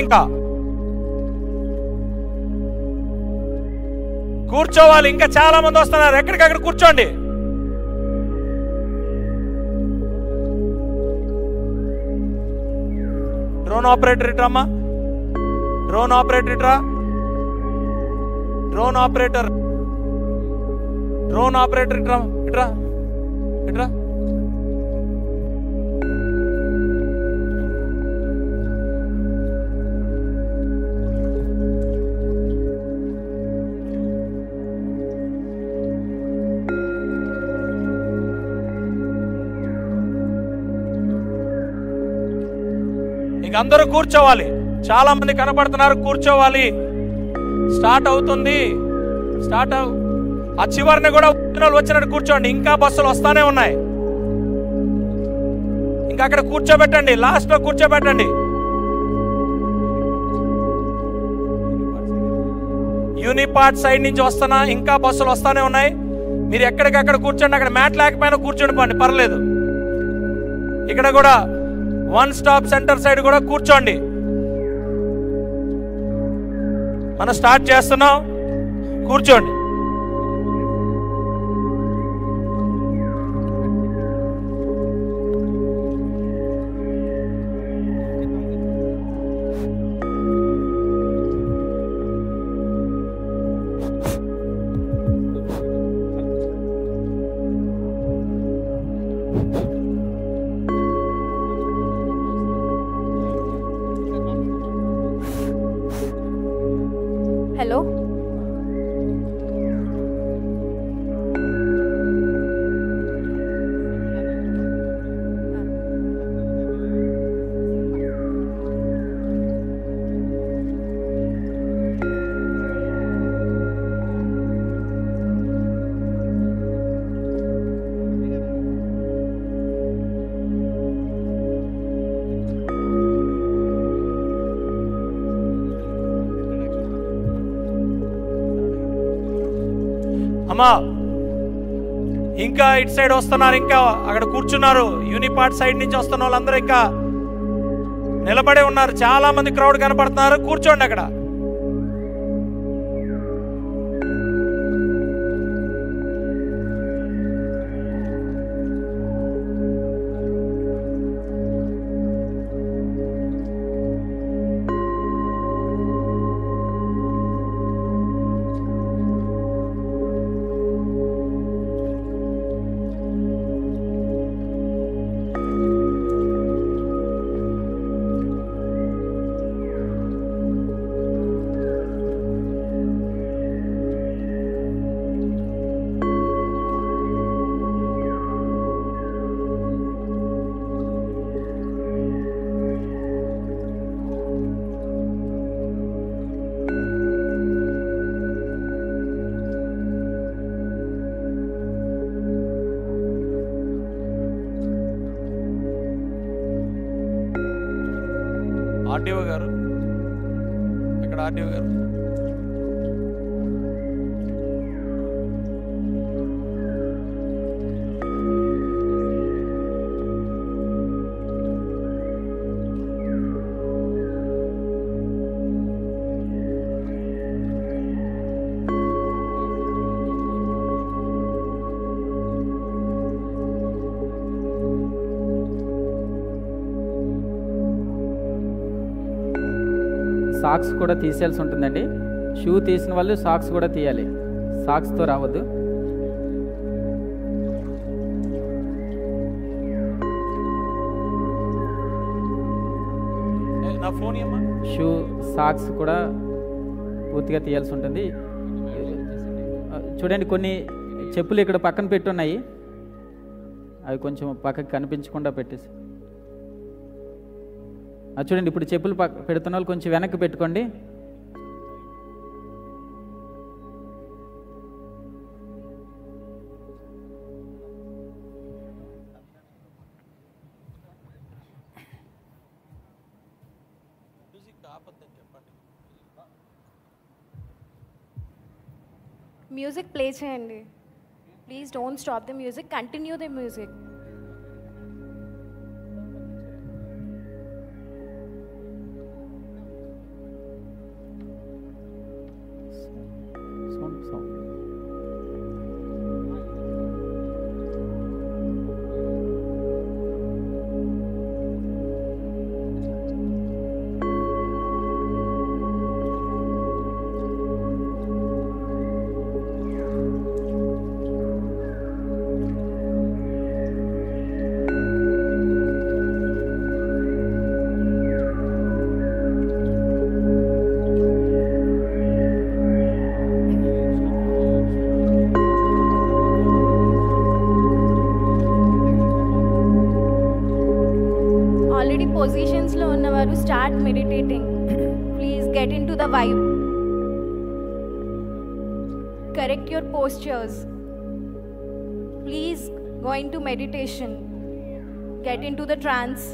ఇంకా కూర్చోవాలి. ఇంకా చాలా మంది వస్తున్నారు. ఎక్కడికక్కడ కూర్చోండి. డ్రోన్ ఆపరేటర్ ఇట్రమ్మా. డ్రోన్ ఆపరేటర్ ఇట్రా. డ్రోన్ ఆపరేటర్ ఇట్రా ఇట్రా ఇట్రా. ఇంక అందరూ కూర్చోవాలి. చాలా మంది కనపడుతున్నారు. కూర్చోవాలి. స్టార్ట్ అవుతుంది. ఆ చివరిని కూడా వచ్చినట్టు కూర్చోండి. ఇంకా బస్సులు వస్తానే ఉన్నాయి. ఇంకా అక్కడ కూర్చోబెట్టండి. లాస్ట్ లో కూర్చోబెట్టండి. యూనిపార్ట్ సైడ్ నుంచి వస్తున్నా ఇంకా బస్సులు వస్తానే ఉన్నాయి. మీరు ఎక్కడికక్కడ కూర్చోండి. అక్కడ మ్యాట్ లేకపోయినా కూర్చోండి పండి, పర్లేదు. ఇక్కడ కూడా వన్ స్టాప్ సెంటర్ సైడ్ కూడా కూర్చోండి. మనం స్టార్ట్ చేస్తున్నాం. కూర్చోండి. హలో, అమ్మా ఇంకా ఇటు సైడ్ వస్తున్నారు. ఇంకా అక్కడ కూర్చున్నారు. యూనిపార్ట్ సైడ్ నుంచి వస్తున్న వాళ్ళందరూ ఇంకా నిలబడే ఉన్నారు. చాలా మంది క్రౌడ్ కనపడుతున్నారు. కూర్చోండి అక్కడ. ఆర్టీఓ గారు ఎక్కడ? ఆర్టీఓ గారు సాక్స్ కూడా తీసేయాల్సి ఉంటుందండి. షూ తీసిన వాళ్ళు సాక్స్ కూడా తీయాలి. సాక్స్తో రావద్దు. షూ సాక్స్ కూడా పూర్తిగా తీయాల్సి ఉంటుంది. చూడండి, కొన్ని చెప్పులు ఇక్కడ పక్కన పెట్టున్నాయి. అవి కొంచెం పక్కకి కనిపించకుండా పెట్టేసి చూడండి. ఇప్పుడు చెప్పులు పెడుతున్న వాళ్ళు కొంచెం వెనక్కి పెట్టుకోండి. మ్యూజిక్ ప్లే చేయండి please. Don't stop the music, continue the music. get into the vibe. Correct your postures. Please go into meditation. Get into the trance.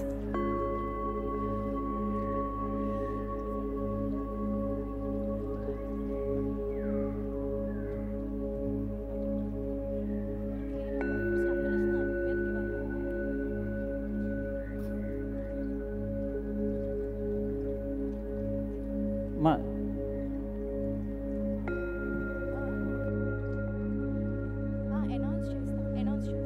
మా Announce చేస్తా.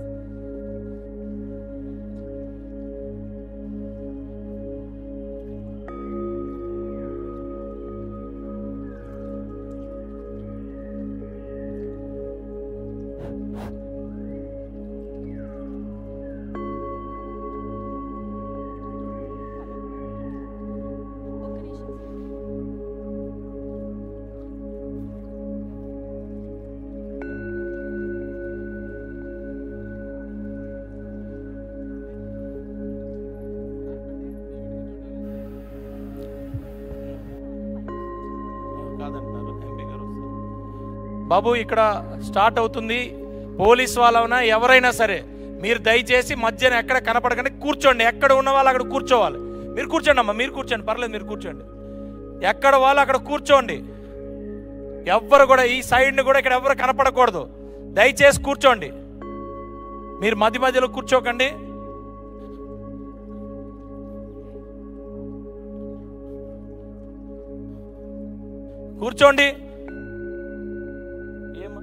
కాదంటున్నారు ఎంపీ గారు వస్తారు. బాబు ఇక్కడ స్టార్ట్ అవుతుంది. పోలీస్ వాళ్ళైనా ఎవరైనా సరే మీరు దయచేసి మధ్యన ఎక్కడ కనపడకండి, కూర్చోండి. ఎక్కడ ఉన్న వాళ్ళు అక్కడ కూర్చోవాలి. మీరు కూర్చోండి అమ్మా, మీరు కూర్చోండి, పర్లేదు, మీరు కూర్చోండి. ఎక్కడ వాళ్ళు అక్కడ కూర్చోండి. ఎవ్వరు కూడా ఈ సైడ్ని కూడా ఇక్కడ ఎవరు కనపడకూడదు. దయచేసి కూర్చోండి. మీరు మధ్య మధ్యలో కూర్చోకండి. కూర్చోండి. ఏమా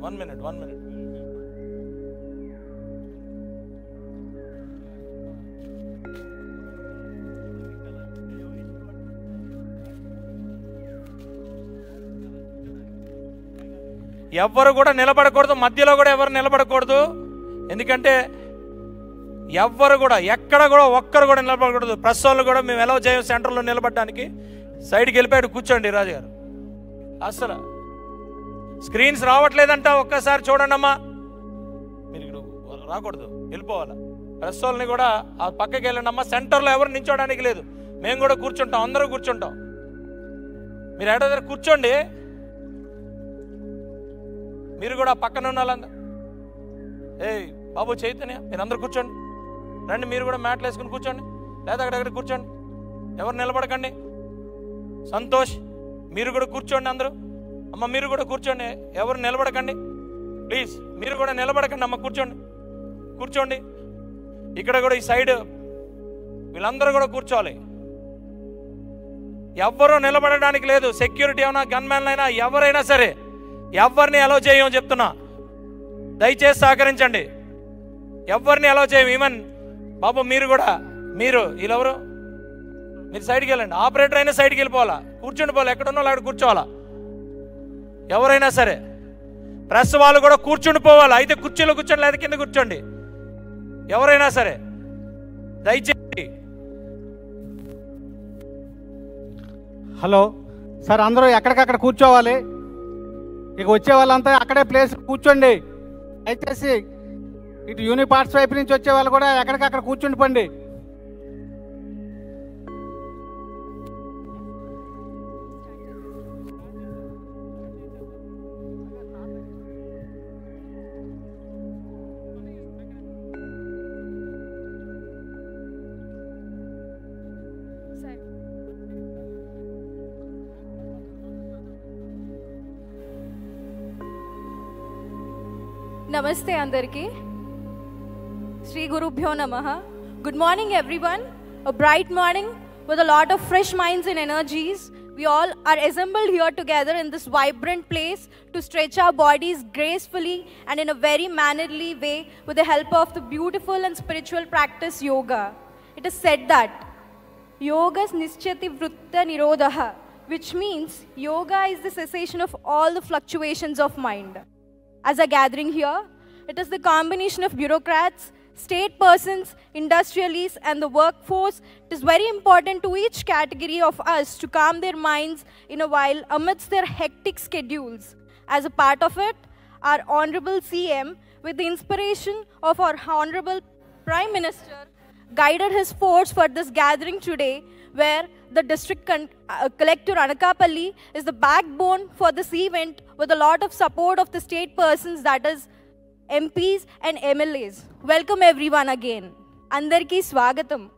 1 minute. ఎవ్వరు కూడా నిలబడకూడదు, మధ్యలో కూడా ఎవరు నిలబడకూడదు. ఎందుకంటే ఎవ్వరు కూడా ఎక్కడ కూడా ఒక్కరు కూడా నిలబడకూడదు. ప్రెస్ వాళ్ళు కూడా మేము ఎలా చేయం సెంటర్లో నిలబడడానికి. సైడ్కి వెళ్ళిపోయాడు, కూర్చోండి రాజుగారు. అసలు స్క్రీన్స్ రావట్లేదంట, ఒక్కసారి చూడండి అమ్మా. మీరు ఇక్కడ రాకూడదు, వెళ్ళిపోవాలి. ప్రెస్ వాళ్ళని కూడా ఆ పక్కకి వెళ్ళండి అమ్మా. సెంటర్లో ఎవరు నించోడానికి లేదు, మేము కూడా కూర్చుంటాం, అందరూ కూర్చుంటాం. మీరు ఎక్కడ దగ్గర కూర్చోండి. మీరు కూడా పక్కన ఉన్న వాళ్ళందరూ, బాబు చైతన్య, మీరు అందరూ కూర్చోండి. రండి, మీరు కూడా మ్యాట్లు వేసుకుని కూర్చోండి, లేదా అక్కడక్కడ కూర్చోండి. ఎవరు నిలబడకండి. సంతోష్, మీరు కూడా కూర్చోండి. అందరూ అమ్మ మీరు కూడా కూర్చోండి, ఎవరు నిలబడకండి ప్లీజ్. మీరు కూడా నిలబడకండి అమ్మ, కూర్చోండి. ఇక్కడ కూడా ఈ సైడ్ వీళ్ళందరూ కూడా కూర్చోవాలి. ఎవ్వరూ నిలబడడానికి లేదు. సెక్యూరిటీ అయినా గన్మెన్ అయినా ఎవరైనా సరే ఎవరిని అలౌ చేయమని చెప్తున్నా. దయచేసి సహకరించండి. ఎవరిని అలౌ చేయం. ఈవెన్ బాబు మీరు కూడా, మీరు వీళ్ళెవరు, మీరు సైడ్కి వెళ్ళండి. ఆపరేటర్ అయినా సైడ్కి వెళ్ళిపోవాలా, కూర్చుండి పోవాలి. ఎక్కడున్నా అక్కడ కూర్చోవాలా. ఎవరైనా సరే ప్రెస్ వాళ్ళు కూడా కూర్చుండి పోవాలి. అయితే కుర్చీలో కూర్చోండి, లేదా కింద కూర్చోండి. ఎవరైనా సరే దయచేసి. హలో సార్, అందరూ ఎక్కడికక్కడ కూర్చోవాలి. ఇక వచ్చే వాళ్ళంతా అక్కడే ప్లేస్ కూర్చోండి. దయచేసి ఇటు యూనిపార్ట్స్ వైపు నుంచి వచ్చే వాళ్ళు కూడా ఎక్కడికక్కడ కూర్చుండిపోండి. Namaste Andarki. Shri Gurubhyo Namaha. Good morning everyone. A bright morning with a lot of fresh minds and energies. We all are assembled here together in this vibrant place to stretch our bodies gracefully and in a very mannerly way with the help of the beautiful and spiritual practice yoga. It is said that Yogas Nischati Vritta Nirodha, which means yoga is the cessation of all the fluctuations of mind. As a gathering here, it is the combination of bureaucrats, state persons, industrialists, and the workforce. It is very important to each category of us to calm their minds in a while amidst their hectic schedules. As a part of it, our Honorable CM, with the inspiration of our Honorable Prime Minister, guided his force for this gathering today, where the district collector Anakapalli is the backbone for this event, with a lot of support of the state persons, that is MPs and MLAs. Welcome everyone again. Andarki Swagatam.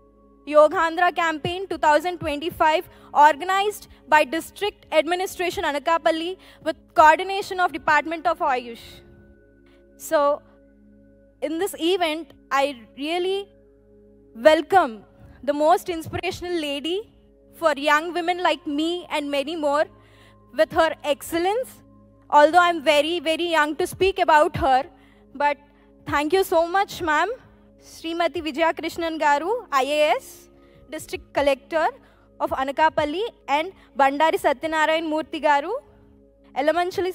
Yogandhra campaign 2025, organized by District Administration Anakapalli with coordination of Department of Ayush. So in this event, I really welcome the most inspirational lady for young women like me and many more, with her excellence. Although I'm very, very young to speak about her, but thank you so much, ma'am. Srimati Vijaya Krishnan Garu, IAS, District Collector of Anakapalli, and Bandari Satyanarayan Murthy Garu, Elementary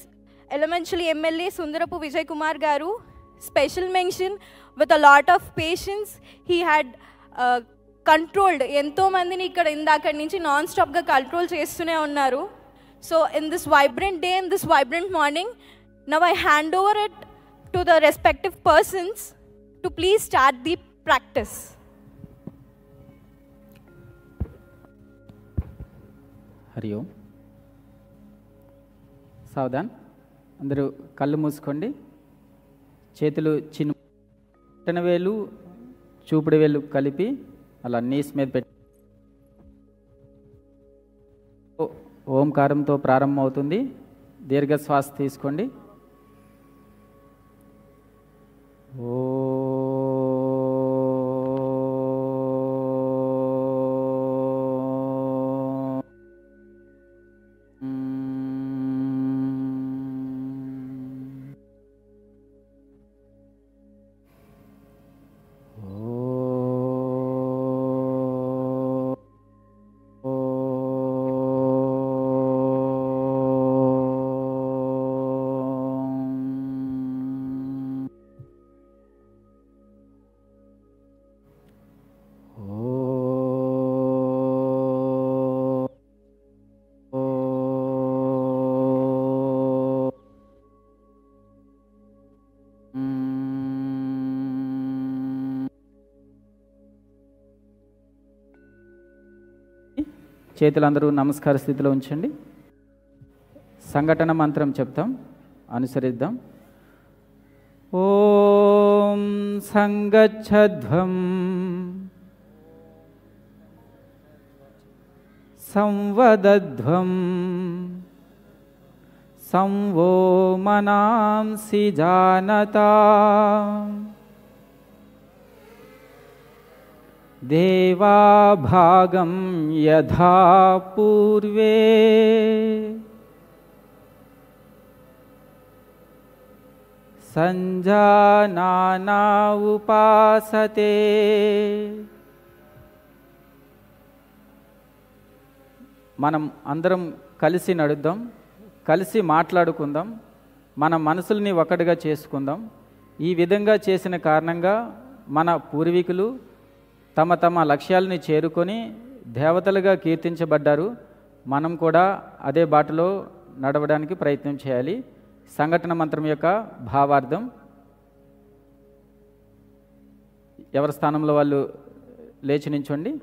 MLA Sundarapu Vijay Kumar Garu. Special mention, with a lot of patience, he had controlled ento mandini ikkada indakadi nunchi non stop ga control chestune unnaru. So in this vibrant day, in this vibrant morning, now I hand over it to the respective persons to please start the practice. Hari ఓం. సావధాన్, అందరూ కళ్ళు మూసుకోండి. చేతులు చిన్న వేలు చూపుడు వేలు కలిపి అలా నీస్ మీద పెట్టి ఓంకారంతో ప్రారంభం అవుతుంది. దీర్ఘ శ్వాస తీసుకోండి. ఓ చేతులందరూ నమస్కార స్థితిలో ఉంచండి. సంఘటన మంత్రం చెప్తాం, అనుసరిద్దాం. ఓం సంగచ్చధ్వం సంవదధ్వం సంవో మనాంసి జానతా దేవాభాగం యథా పూర్వే సంజానానా ఉపాసతే. మనం అందరం కలిసి నడుద్దాం, కలిసి మాట్లాడుకుందాం, మన మనసుల్ని ఒకటిగా చేసుకుందాం. ఈ విధంగా చేసిన కారణంగా మన పూర్వీకులు తమ తమ లక్ష్యాలని చేరుకొని దేవతలుగా కీర్తించబడ్డారు. మనం కూడా అదే బాటలో నడవడానికి ప్రయత్నం చేయాలి. సంఘటన మంత్రం యొక్క భావార్థం, ఎవరి స్థానంలో వాళ్ళు లేచి నించోండి.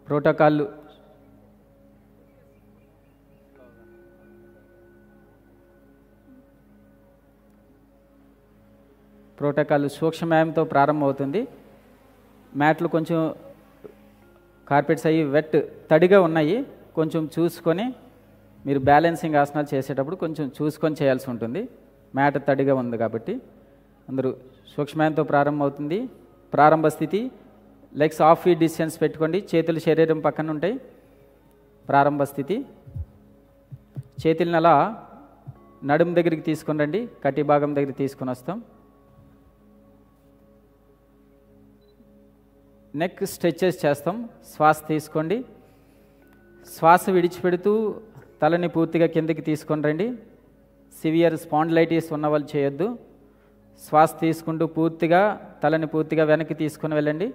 ప్రోటోకాల్ సూక్ష్మయంతో ప్రారంభమవుతుంది. మ్యాట్లు కొంచెం కార్పెట్స్ అయ్యి వెట్ తడిగా ఉన్నాయి, కొంచెం చూసుకొని మీరు బ్యాలెన్సింగ్ ఆసనాలు చేసేటప్పుడు కొంచెం చూసుకొని చేయాల్సి ఉంటుంది. మ్యాట్ తడిగా ఉంది కాబట్టి అందరూ సూక్ష్మయంతో ప్రారంభమవుతుంది. ప్రారంభ స్థితి, లెగ్స్ హాఫ్ ఫీట్ డిస్టెన్స్ పెట్టుకోండి, చేతులు శరీరం పక్కన ఉంటాయి. ప్రారంభ స్థితి, చేతులను అలా నడుము దగ్గరికి తీసుకొని రండి, కటి భాగం దగ్గరికి తీసుకొని వస్తాం. నెక్ స్ట్రెచెస్ చేస్తాం. శ్వాస తీసుకోండి, శ్వాస విడిచిపెడుతూ తలని పూర్తిగా కిందకి తీసుకొని రండి. సివియర్ స్పాండిలైటిస్ ఉన్న వాళ్ళు చేయొద్దు. శ్వాస తీసుకుంటూ పూర్తిగా తలని పూర్తిగా వెనక్కి తీసుకొని వెళ్ళండి.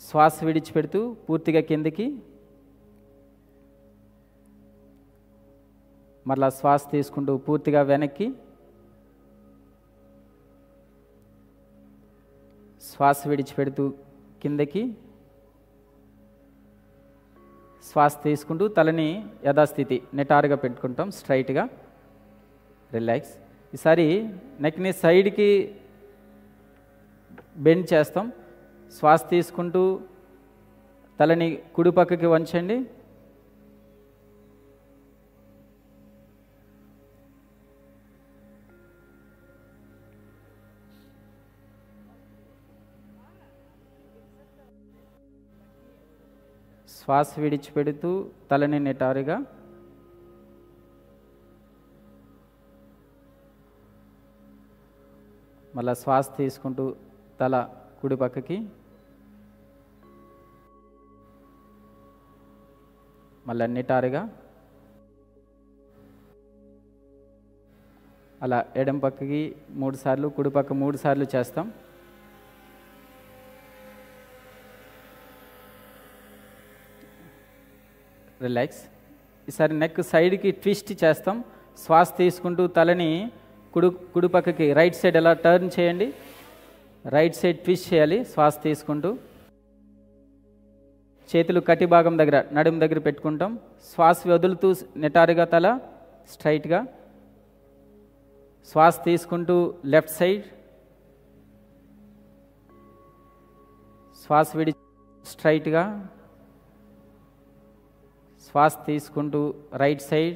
శ్వాస విడిచిపెడుతూ పూర్తిగా కిందికి. మరలా శ్వాస తీసుకుంటూ పూర్తిగా వెనక్కి, శ్వాస విడిచిపెడుతూ కిందకి, శ్వాస తీసుకుంటూ తలని యథాస్థితి నిటారుగా పెట్టుకుంటాం, స్ట్రైట్గా. రిలాక్స్. ఈసారి నెక్ని సైడ్కి బెండ్ చేస్తాం. శ్వాస తీసుకుంటూ తలని కుడి పక్కకి వంచండి. శ్వాస విడిచిపెడుతూ తలని నిటారుగా, మళ్ళా శ్వాస తీసుకుంటూ తల కుడి పక్కకి, మళ్ళా నిటారుగా, అలా ఎడం పక్కకి 3 సార్లు, కుడి పక్క 3 సార్లు చేస్తాం. రిలాక్స్. ఈసారి నెక్ సైడ్కి ట్విస్ట్ చేస్తాం. శ్వాస తీసుకుంటూ తలని కుడి పక్కకి రైట్ సైడ్ ఎలా టర్న్ చేయండి, రైట్ సైడ్ ట్విస్ట్ చేయాలి. శ్వాస తీసుకుంటూ చేతులు కటి భాగం దగ్గర, నడుము దగ్గర పెట్టుకుంటాం. శ్వాస వదులుతూ నిటారుగా తల స్ట్రైట్గా, శ్వాస తీసుకుంటూ లెఫ్ట్ సైడ్, శ్వాస విడి స్ట్రైట్గా, శ్వాస తీసుకుంటూ రైట్ సైడ్,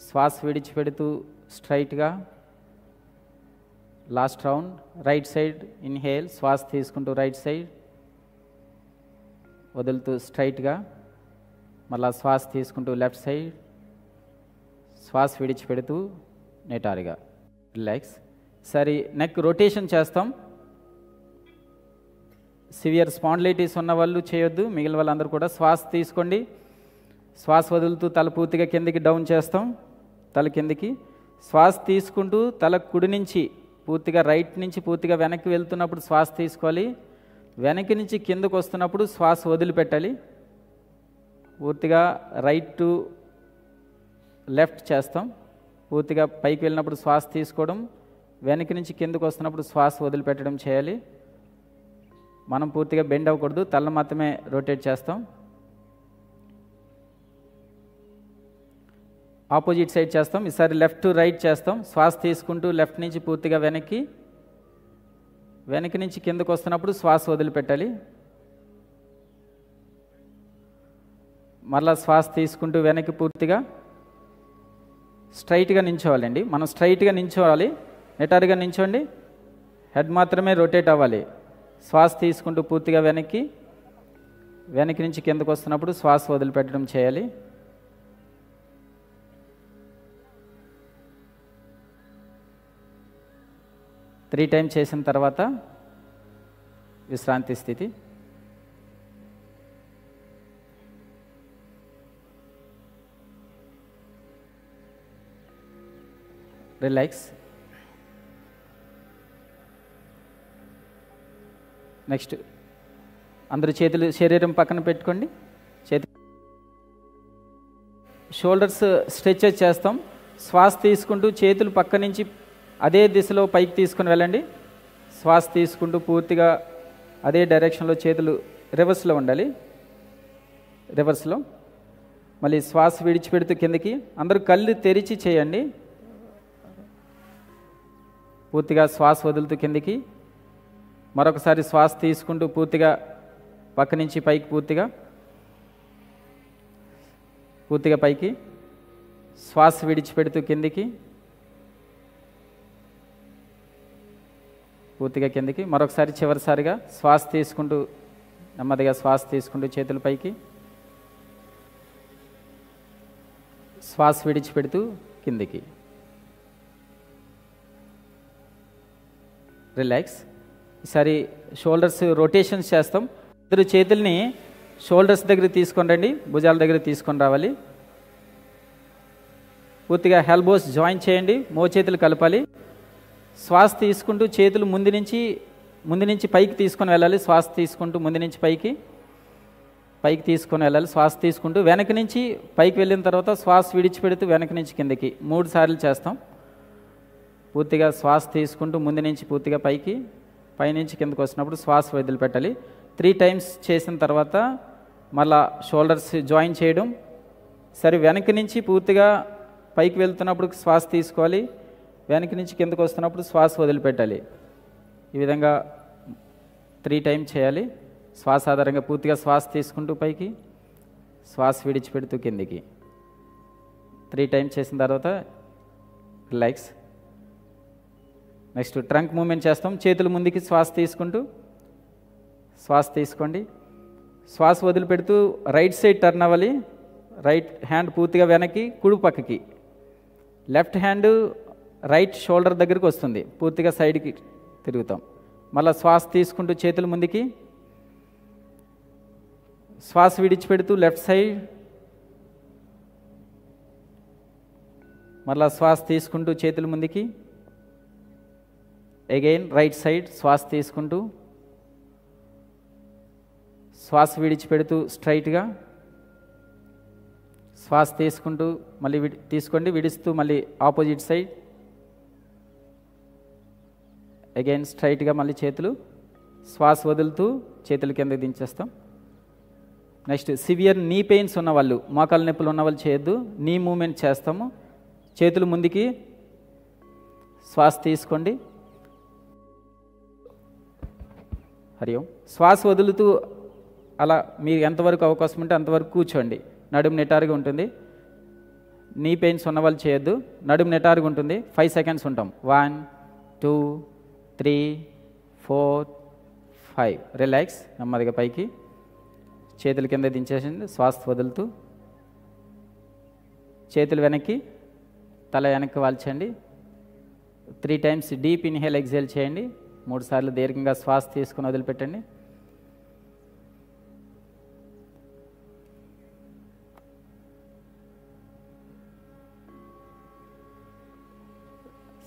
శ్వాస విడిచిపెడుతూ స్ట్రైట్గా. Last round right side inhale, శ్వాస తీసుకుంటూ రైట్ సైడ్, వదులుతూ స్ట్రైట్గా, మళ్ళా శ్వాస తీసుకుంటూ లెఫ్ట్ సైడ్, శ్వాస విడిచిపెడుతూ నిటారుగా. రిలాక్స్. సరే నెక్ రొటేషన్ చేస్తాం. సివియర్ స్పాండిలైటిస్ ఉన్న వాళ్ళు చేయొద్దు, మిగిలిన వాళ్ళందరూ కూడా శ్వాస తీసుకోండి. శ్వాస వదులుతూ తల పూర్తిగా కిందికి డౌన్ చేస్తాం, తల కిందికి. శ్వాస తీసుకుంటూ తల కుడి నుంచి పూర్తిగా రైట్ నుంచి పూర్తిగా వెనక్కి వెళ్తున్నప్పుడు శ్వాస తీసుకోవాలి. వెనక్కి నుంచి కిందకు వస్తున్నప్పుడు శ్వాస వదిలిపెట్టాలి. పూర్తిగా రైట్ టు లెఫ్ట్ చేస్తాం. పూర్తిగా పైకి వెళ్ళినప్పుడు శ్వాస తీసుకోవడం, వెనక్కి నుంచి కిందకు వస్తున్నప్పుడు శ్వాస వదిలిపెట్టడం చేయాలి. మనం పూర్తిగా బెండ్ అవ్వకూడదు, తల మాత్రమే రొటేట్ చేస్తాం. ఆపోజిట్ సైడ్ చేస్తాం. ఈసారి లెఫ్ట్ టు రైట్ చేస్తాం. శ్వాస తీసుకుంటూ లెఫ్ట్ నుంచి పూర్తిగా వెనక్కి, వెనక్కి నుంచి కిందకు వస్తున్నప్పుడు శ్వాస వదిలిపెట్టాలి. మరలా శ్వాస తీసుకుంటూ వెనక్కి పూర్తిగా స్ట్రైట్గా నించోవాలండి. మనం స్ట్రైట్గా నించోవాలి, నిటారుగా నించోండి. హెడ్ మాత్రమే రొటేట్ అవ్వాలి. శ్వాస తీసుకుంటూ పూర్తిగా వెనక్కి, వెనక్కి నుంచి కిందకు వస్తున్నప్పుడు శ్వాస వదిలిపెట్టడం చేయాలి. త్రీ టైమ్స్ చేసిన తర్వాత విశ్రాంతి స్థితి. రిలాక్స్. నెక్స్ట్ అందరూ చేతులు శరీరం పక్కన పెట్టుకోండి. షోల్డర్స్ స్ట్రెచెస్ చేస్తాం. శ్వాస తీసుకుంటూ చేతులు పక్క నుంచి అదే దిశలో పైకి తీసుకుని వెళ్ళండి. శ్వాస తీసుకుంటూ పూర్తిగా అదే డైరెక్షన్లో చేతులు రివర్స్లో ఉండాలి. రివర్స్లో మళ్ళీ శ్వాస విడిచిపెడుతూ కిందకి. అందరూ కళ్ళు తెరిచి చేయండి. పూర్తిగా శ్వాస వదులుతూ కిందికి. మరొకసారి శ్వాస తీసుకుంటూ పూర్తిగా పక్క నుంచి పైకి, పూర్తిగా పైకి. శ్వాస విడిచిపెడుతూ కిందికి, పూర్తిగా కిందికి. మరొకసారి చివరిసారిగా శ్వాస తీసుకుంటూ నెమ్మదిగా శ్వాస తీసుకుంటూ చేతుల పైకి, శ్వాస విడిచిపెడుతూ కిందికి. రిలాక్స్. ఈసారి షోల్డర్స్ రొటేషన్స్ చేస్తాం. ఇద్దరు చేతుల్ని షోల్డర్స్ దగ్గర తీసుకొని రండి, భుజాల దగ్గర తీసుకొని రావాలి. పూర్తిగా ఎల్బోస్ జాయిన్ చేయండి, మోచేతులు కలపాలి. శ్వాస తీసుకుంటూ చేతులు ముందు నుంచి పైకి తీసుకొని వెళ్ళాలి. శ్వాస తీసుకుంటూ ముందు నుంచి పైకి, పైకి తీసుకొని వెళ్ళాలి. శ్వాస తీసుకుంటూ వెనక నుంచి పైకి వెళ్ళిన తర్వాత శ్వాస విడిచిపెడుతూ వెనక నుంచి కిందకి 3 సార్లు చేస్తాం. పూర్తిగా శ్వాస తీసుకుంటూ ముందు నుంచి పూర్తిగా పైకి, పైనుంచి కిందకు వచ్చినప్పుడు శ్వాస వదిలిపెట్టాలి. 3 టైమ్స్ చేసిన తర్వాత మళ్ళా షోల్డర్స్ జాయిన్ చేయడం. సరే, వెనక నుంచి పూర్తిగా పైకి వెళ్తున్నప్పుడు శ్వాస తీసుకోవాలి, వెనక నుంచి కిందకు వస్తున్నప్పుడు శ్వాస వదిలిపెట్టాలి. ఈ విధంగా 3 టైమ్స్ చేయాలి. శ్వాస ఆధారంగా పూర్తిగా శ్వాస తీసుకుంటూ పైకి, శ్వాస విడిచిపెడుతూ కిందికి. 3 టైమ్స్ చేసిన తర్వాత రిలాక్స్. నెక్స్ట్ ట్రంక్ మూమెంట్ చేస్తాం. చేతులు ముందుకి శ్వాస తీసుకుంటూ, శ్వాస తీసుకోండి, శ్వాస వదిలిపెడుతూ రైట్ సైడ్ టర్న్ అవ్వాలి. రైట్ హ్యాండ్ పూర్తిగా వెనక్కి, కుడి పక్కకి. లెఫ్ట్ హ్యాండ్ రైట్ షోల్డర్ దగ్గరికి వస్తుంది, పూర్తిగా సైడ్కి తిరుగుతాం. మళ్ళీ శ్వాస తీసుకుంటూ చేతులు ముందుకి, శ్వాస విడిచిపెడుతూ లెఫ్ట్ సైడ్, మళ్ళీ శ్వాస తీసుకుంటూ చేతులు ముందుకి, అగైన్ రైట్ సైడ్ శ్వాస తీసుకుంటూ, శ్వాస విడిచిపెడుతూ స్ట్రైట్గా, శ్వాస తీసుకుంటూ మళ్ళీ తీసుకోండి, విడుస్తూ మళ్ళీ ఆపోజిట్ సైడ్, అగైన్ స్ట్రైట్గా మళ్ళీ చేతులు, శ్వాస వదులుతూ చేతులు కిందకి దించేస్తాం. నెక్స్ట్ సివియర్ నీ పెయిన్స్ ఉన్నవాళ్ళు, మోకాలు నొప్పులు ఉన్నవాళ్ళు చేయొద్దు. నీ మూమెంట్ చేస్తాము. చేతులు ముందుకి, శ్వాస తీసుకోండి, హరి ఓం. శ్వాస వదులుతూ అలా మీరు ఎంతవరకు అవకాశం ఉంటే అంతవరకు కూర్చోండి. నడుము నిటారుగా ఉంటుంది. నీ పెయిన్స్ ఉన్నవాళ్ళు చేయొద్దు. నడుము నిటారుగా ఉంటుంది. 5 సెకండ్స్ ఉంటాం. 1 2 3 4 5. రిలాక్స్. నెమ్మదిగా పైకి, చేతుల కింద దించేసింది. శ్వాస వదులుతూ చేతులు వెనక్కి, తల వెనక్కి వాల్చండి. 3 టైమ్స్ డీప్ ఇన్హేల్ ఎక్సేల్ చేయండి. 3 సార్లు దీర్ఘంగా శ్వాస తీసుకుని వదిలిపెట్టండి.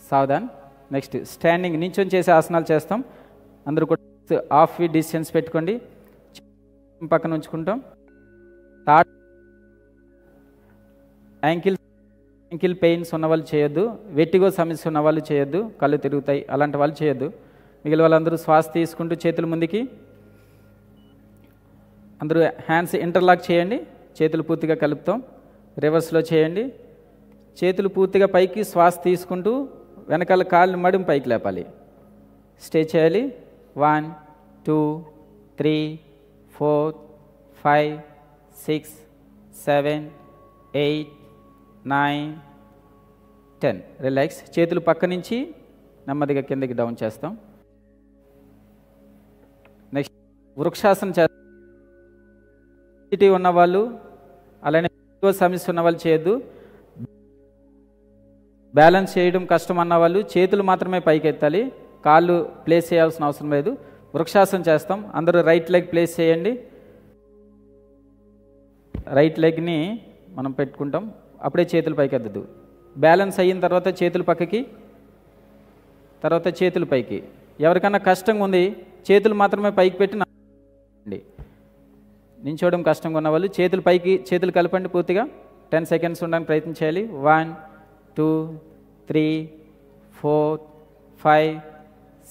సావధాన్. నెక్స్ట్ స్టాండింగ్, నించొని చేసే ఆసనాలు చేస్తాం. అందరూ కూడా హాఫ్ ఫీట్ డిస్టెన్స్ పెట్టుకోండి. పక్కన ఉంచుకుంటాం. యాంకిల్ పెయిన్స్ ఉన్నవాళ్ళు చేయొద్దు. వెట్టిగో సమస్య ఉన్న వాళ్ళు చేయొద్దు. కళ్ళు తిరుగుతాయి, అలాంటి వాళ్ళు చేయొద్దు. మిగిలిన వాళ్ళందరూ శ్వాస తీసుకుంటూ చేతులు ముందుకి, అందరూ హ్యాండ్స్ ఇంటర్లాక్ చేయండి. చేతులు పూర్తిగా కలుపుతాం. రివర్స్లో చేయండి. చేతులు పూర్తిగా పైకి, శ్వాస తీసుకుంటూ వెనకాల కాళ్ళు మడుము పైకి లేపాలి. స్టే చేయాలి. 1 2 3 4 5 6 7 8 9 10. రిలాక్స్. చేతులు పక్క నుంచి నెమ్మదిగా కిందకి డౌన్ చేస్తాం. నెక్స్ట్ వృక్షాసనం చేస్తాం. ఉన్నవాళ్ళు, అలానే సమస్య ఉన్న వాళ్ళు చేయొద్దు. బ్యాలెన్స్ చేయడం కష్టం అన్న వాళ్ళు చేతులు మాత్రమే పైకి ఎత్తాలి, కాళ్ళు ప్లేస్ చేయాల్సిన అవసరం లేదు. వృక్షాసనం చేస్తాం. అందరూ రైట్ లెగ్ ప్లేస్ చేయండి. రైట్ లెగ్ని మనం పెట్టుకుంటాం. అప్పుడే చేతులు పైకి ఎద్దదు. బ్యాలెన్స్ అయిన తర్వాత చేతులు పక్కకి, తర్వాత చేతులు పైకి. ఎవరికైనా కష్టంగా ఉంది చేతులు మాత్రమే పైకి పెట్టి నించోవడం కష్టంగా ఉన్న వాళ్ళు చేతులు పైకి, చేతులు కలపండి. పూర్తిగా 10 సెకండ్స్ ఉండడానికి ప్రయత్నం చేయాలి. 1 2 3 4 5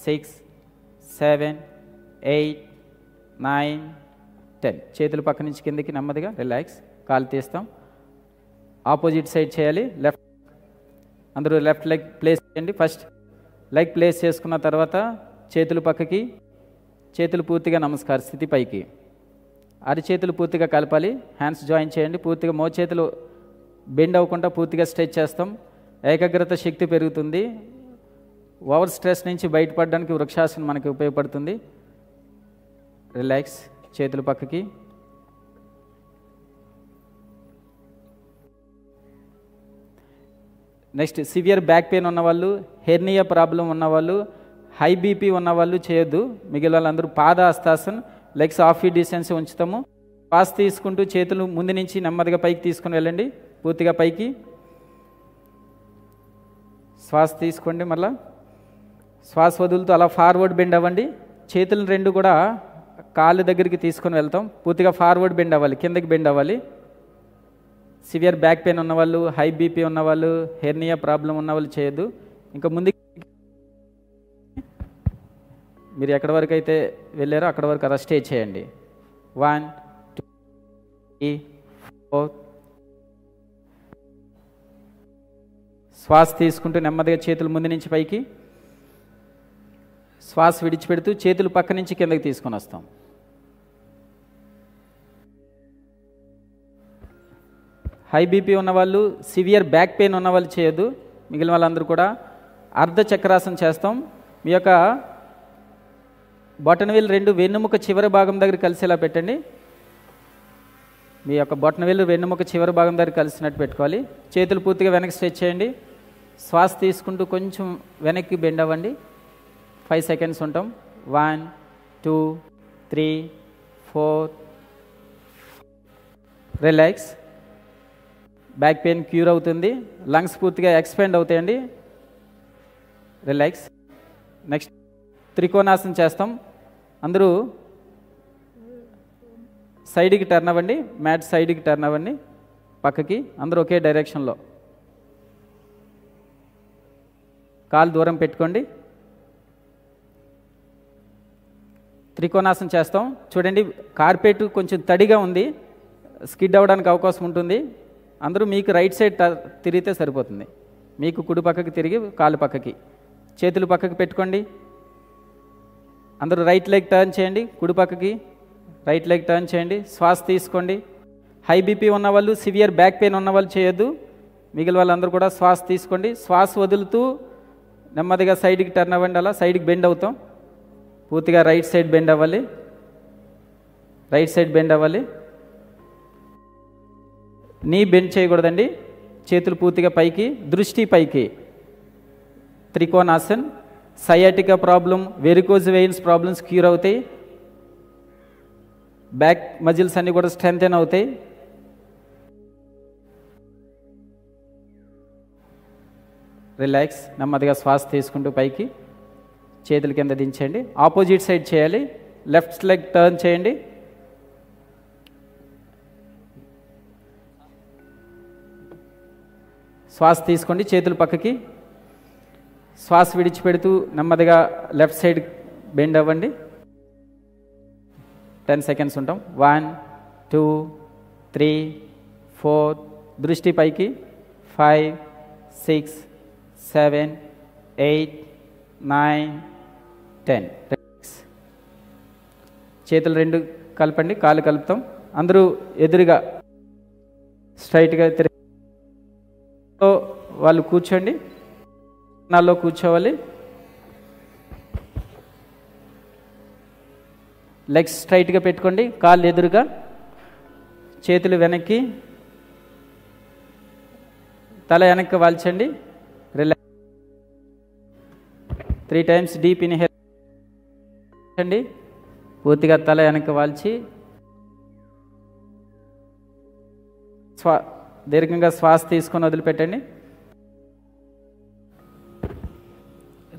6 7 8 9 10. చేతులు పక్క నుంచి కిందకి నెమ్మదిగా రిలాక్స్. కాలు తీస్తాం. ఆపోజిట్ సైడ్ చేయాలి. లెఫ్ట్, అందరూ లెఫ్ట్ లెగ్ ప్లేస్ చేయండి. ఫస్ట్ లెగ్ ప్లేస్ చేసుకున్న తర్వాత చేతులు పక్కకి, చేతులు పూర్తిగా నమస్కార స్థితి పైకి, అరిచేతులు పూర్తిగా కలపాలి. హ్యాండ్స్ జాయిన్ చేయండి. పూర్తిగా మోచేతులు బెండ్ అవ్వకుండా పూర్తిగా స్ట్రెచ్ చేస్తాం. ఏకాగ్రత శక్తి పెరుగుతుంది. ఓవర్ స్ట్రెస్ నుంచి బయటపడడానికి వృక్షాసనం మనకి ఉపయోగపడుతుంది. రిలాక్స్. చేతులు పక్కకి. నెక్స్ట్ సివియర్ బ్యాక్ పెయిన్ ఉన్నవాళ్ళు, హెర్నియా ప్రాబ్లం ఉన్నవాళ్ళు, హై బీపీ ఉన్నవాళ్ళు చేయొద్దు. మిగిలిన వాళ్ళందరూ పాద హస్తాసన్, లెగ్స్ హాఫ్ ఫీట్ డిస్టెన్స్ ఉంచుతాము. శ్వాస తీసుకుంటూ చేతులు ముందు నుంచి నెమ్మదిగా పైకి తీసుకుని వెళ్ళండి. పూర్తిగా పైకి శ్వాస తీసుకోండి. మళ్ళా శ్వాస వదులుతూ అలా ఫార్వర్డ్ బెండ్ అవ్వండి. చేతులు రెండు కూడా కాలు దగ్గరికి తీసుకొని వెళ్తాం. పూర్తిగా ఫార్వర్డ్ బెండ్ అవ్వాలి, కిందకి బెండ్ అవ్వాలి. సివియర్ బ్యాక్ పెయిన్ ఉన్నవాళ్ళు, హై బీపీ ఉన్నవాళ్ళు, హెర్నియా ప్రాబ్లం ఉన్నవాళ్ళు చేయొద్దు. ఇంకా ముందుకి మీరు ఎక్కడి వరకు అయితే వెళ్ళారో అక్కడ వరకు అలా స్టే చేయండి. 1 2 3 4. శ్వాస తీసుకుంటూ నెమ్మదిగా చేతులు ముందు నుంచి పైకి, శ్వాస విడిచిపెడుతూ చేతులు పక్క నుంచి కిందకి తీసుకొని వస్తాం. హై బీపీ ఉన్నవాళ్ళు, సివియర్ బ్యాక్ పెయిన్ ఉన్నవాళ్ళు చేయొద్దు. మిగిలిన వాళ్ళందరూ కూడా అర్ధ చక్రాసనం చేస్తాం. మీ యొక్క బొటనవేలు 2 వెన్నుముక చివరి భాగం దగ్గర కలిసేలా పెట్టండి. మీ యొక్క బొటనవేలు వెన్నుముక చివరి భాగం దగ్గర కలిసినట్టు పెట్టుకోవాలి. చేతులు పూర్తిగా వెనక్కి స్ట్రెచ్ చేయండి. శ్వాస తీసుకుంటూ కొంచెం వెనక్కి బెండ్ అవ్వండి. 5 సెకండ్స్ ఉంటాం. 1 2 3 4. రిలాక్స్. బ్యాక్ పెయిన్ క్యూర్ అవుతుంది. లంగ్స్ పూర్తిగా ఎక్స్పాండ్ అవుతాయండి. రిలాక్స్. నెక్స్ట్ త్రికోణాసనం చేస్తాం. అందరూ సైడ్కి టర్న్ అవ్వండి, మ్యాట్ సైడ్కి టర్న్ అవ్వండి, పక్కకి. అందరూ ఒకే డైరెక్షన్లో. కాలు దూరం పెట్టుకోండి. త్రికోణాసనం చేస్తాం. చూడండి, కార్పెట్ కొంచెం తడిగా ఉంది, స్కిడ్ అవ్వడానికి అవకాశం ఉంటుంది. అందరూ మీకు రైట్ సైడ్ తిరిగితే సరిపోతుంది. మీకు కుడి పక్కకి తిరిగి కాలు పక్కకి, చేతులు పక్కకి పెట్టుకోండి. అందరూ రైట్ లెగ్ టర్న్ చేయండి, కుడి పక్కకి రైట్ లెగ్ టర్న్ చేయండి. శ్వాస తీసుకోండి. హై బీపీ ఉన్నవాళ్ళు, సివియర్ బ్యాక్ పెయిన్ ఉన్నవాళ్ళు చేయొద్దు. మిగిలిన వాళ్ళందరూ కూడా శ్వాస తీసుకోండి. శ్వాస వదులుతూ నెమ్మదిగా సైడ్కి టర్న్ అవ్వండి. అలా సైడ్కి బెండ్ అవుతాం. పూర్తిగా రైట్ సైడ్ బెండ్ అవ్వాలి, రైట్ సైడ్ బెండ్ అవ్వాలి. నీ బెండ్ చేయకూడదండి. చేతులు పూర్తిగా పైకి, దృష్టి పైకి. Trikonasan. Sciatica problem, varicose veins problems cure అవుతాయి. బ్యాక్ మజిల్స్ అన్నీ కూడా స్ట్రెంథెన్ అవుతాయి. రిలాక్స్. నెమ్మదిగా శ్వాస తీసుకుంటూ పైకి, చేతుల కింద దించండి. ఆపోజిట్ సైడ్ చేయాలి. లెఫ్ట్ లెగ్ టర్న్ చేయండి. శ్వాస తీసుకోండి, చేతులు పక్కకి. శ్వాస విడిచిపెడుతూ నెమ్మదిగా లెఫ్ట్ సైడ్ బెండ్ అవ్వండి. 10 సెకండ్స్ ఉంటాం. 1 2 3 4. దృష్టి పైకి. 5 6 7 8 9 10. చేతులు 2 కలపండి, కాలు కలుపుతాం. అందరూ ఎదురుగా స్ట్రైట్గా వాళ్ళు కూర్చోండి. నాలో కూర్చోవాలి. లెగ్స్ స్ట్రైట్గా పెట్టుకోండి, కాళ్ళు ఎదురుగా, చేతులు వెనక్కి, తల వెనక్కి వాల్చండి. రిలాక్స్. 3 టైమ్స్ డీప్ ఇన్హేల్ అండి. పూర్తిగా తల వెనక్కి వాల్చి దీర్ఘంగా శ్వాస తీసుకొని వదిలిపెట్టండి.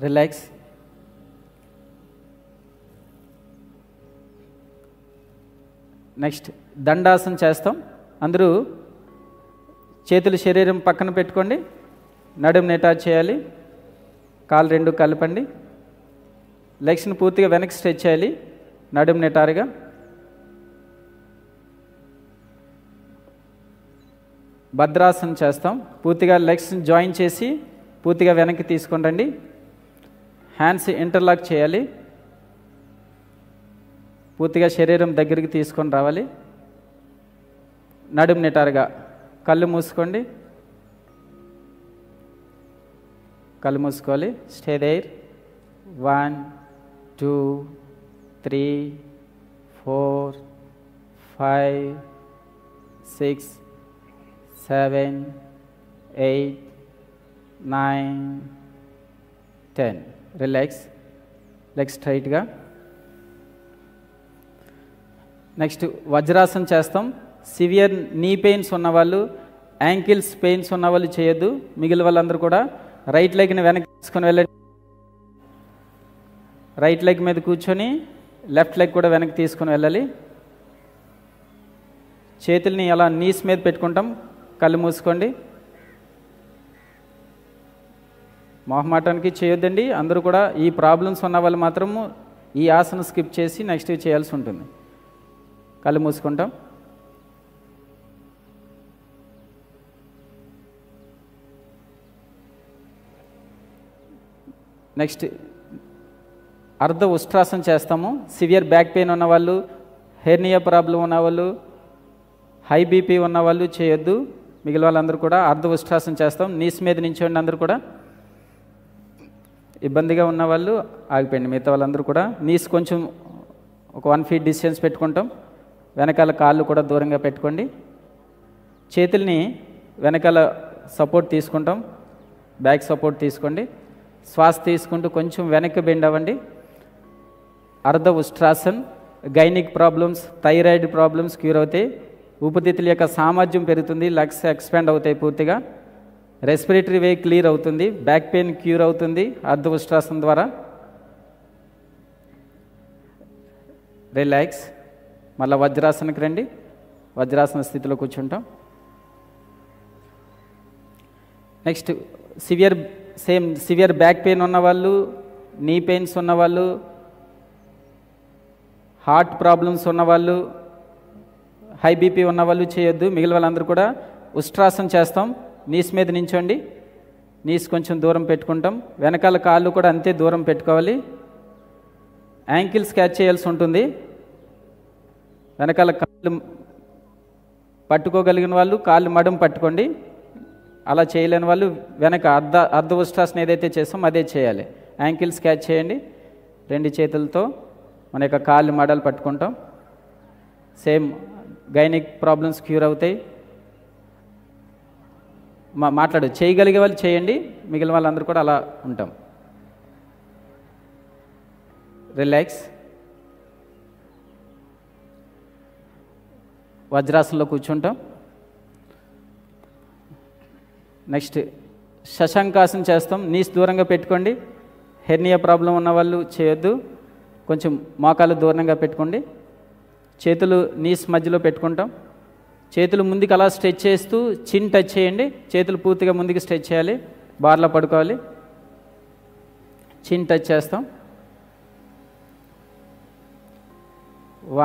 రిలాక్స్. నెక్స్ట్ దండాసనం చేస్తాం. అందరూ చేతులు శరీరం పక్కన పెట్టుకోండి. నడుము నిటారు చేయాలి. కాలు 2 కలపండి. లెగ్స్ని పూర్తిగా వెనక్కి స్ట్రెచ్ చేయాలి, నడుము నిటారుగా. భద్రాసనం చేస్తాం. పూర్తిగా లెగ్స్ని జాయిన్ చేసి పూర్తిగా వెనక్కి తీసుకొని రండి. హ్యాండ్స్ ఇంటర్లాక్ చేయాలి. పూర్తిగా శరీరం దగ్గరికి తీసుకొని రావాలి. నడుము నిటారుగా. కళ్ళు మూసుకోండి. కళ్ళు మూసుకోవాలి. Stay there. 1 2 3 4 5 6 7 8 9 10. రిలాక్స్. లెగ్స్ స్ట్రైట్గా. నెక్స్ట్ వజ్రాసనం చేస్తాం. సివియర్ నీ పెయిన్స్ ఉన్నవాళ్ళు, యాంకిల్స్ పెయిన్స్ ఉన్నవాళ్ళు చేయొద్దు. మిగిలిన వాళ్ళందరూ కూడా రైట్ లెగ్ని వెనక్కి తీసుకొని వెళ్ళండి. రైట్ లెగ్ మీద కూర్చొని లెఫ్ట్ లెగ్ కూడా వెనక్కి తీసుకుని వెళ్ళాలి. చేతుల్ని అలా నీస్ మీద పెట్టుకుంటాం. కళ్ళు మూసుకోండి. మొహమాటానికి చేయొద్దండి. అందరూ కూడా ఈ ప్రాబ్లమ్స్ ఉన్న వాళ్ళు మాత్రము ఈ ఆసన స్కిప్ చేసి నెక్స్ట్ చేయాల్సి ఉంటుంది. కళ్ళు మూసుకుంటాం. నెక్స్ట్ అర్ధ ఉష్ట్రాసన చేస్తాము. సివియర్ బ్యాక్ పెయిన్ ఉన్నవాళ్ళు, హెర్నియా ప్రాబ్లం ఉన్నవాళ్ళు, హై బీపీ ఉన్నవాళ్ళు చేయొద్దు. మిగిలిన వాళ్ళందరూ కూడా అర్ధ ఉష్ట్రాసన చేస్తాం. నీస్ మీద నించోండి. అందరూ కూడా ఇబ్బందిగా ఉన్నవాళ్ళు ఆగిపోయింది. మిగతా వాళ్ళందరూ కూడా నీస్ కొంచెం ఒక 1 feet డిస్టెన్స్ పెట్టుకుంటాం. వెనకాల కాళ్ళు కూడా దూరంగా పెట్టుకోండి. చేతుల్ని వెనకాల సపోర్ట్ తీసుకుంటాం. బ్యాక్ సపోర్ట్ తీసుకోండి. శ్వాస తీసుకుంటూ కొంచెం వెనక్కి బెండ్ అవ్వండి. Ardha Ushtrasan. Gynaec problems, thyroid problems cure అవుతాయి. ఊపిరితిత్తుల యొక్క సామర్థ్యం పెరుగుతుంది. లంగ్స్ ఎక్స్పాండ్ అవుతాయి పూర్తిగా. రెస్పిరేటరీ వే క్లియర్ అవుతుంది. బ్యాక్ పెయిన్ క్యూర్ అవుతుంది అర్ధ ఉష్ట్రాసన ద్వారా. రిలాక్స్. మళ్ళీ వజ్రాసనకి రండి. వజ్రాసన స్థితిలో కూర్చుంటాం. నెక్స్ట్ సివియర్ బ్యాక్ పెయిన్ ఉన్నవాళ్ళు, నీ పెయిన్స్ ఉన్నవాళ్ళు, హార్ట్ ప్రాబ్లమ్స్ ఉన్నవాళ్ళు, హై బీపీ ఉన్నవాళ్ళు చేయొద్దు. మిగిలిన వాళ్ళందరూ కూడా ఉష్ట్రాసన చేస్తాం. నీస్ మీద నించోండి. నీస్ కొంచెం దూరం పెట్టుకుంటాం. వెనకాల కాళ్ళు కూడా అంతే దూరం పెట్టుకోవాలి. యాంకిల్స్ క్యాచ్ చేయాల్సి ఉంటుంది. వెనకాల కాళ్ళు పట్టుకోగలిగిన వాళ్ళు కాళ్ళు మడం పట్టుకోండి. అలా చేయలేని వాళ్ళు వెనక అర్ధ ఉష్ట్రాసన ఏదైతే చేస్తామో అదే చేయాలి. యాంకిల్స్ క్యాచ్ చేయండి. 2 చేతులతో మన యొక్క కాళ్ళు మడలు పట్టుకుంటాం. సేమ్ గైనిక్ ప్రాబ్లమ్స్ క్యూర్ అవుతాయి. మాట్లాడు చేయగలిగే వాళ్ళు చేయండి. మిగిలిన వాళ్ళందరూ కూడా అలా ఉంటాం. రిలాక్స్. వజ్రాసనలో కూర్చుంటాం. నెక్స్ట్ శశాంకాసన చేస్తాం. నీస్ దూరంగా పెట్టుకోండి. హెర్నియా ప్రాబ్లం ఉన్న వాళ్ళు చేయొద్దు. కొంచెం మోకాలు దూరంగా పెట్టుకోండి. చేతులు నీస్ మధ్యలో పెట్టుకుంటాం. చేతులు ముందుకు అలా స్ట్రెచ్ చేస్తూ చిన్ టచ్ చేయండి. చేతులు పూర్తిగా ముందుకు స్ట్రెచ్ చేయాలి. బార్లో పడుకోవాలి. చిన్ టచ్ చేస్తాం.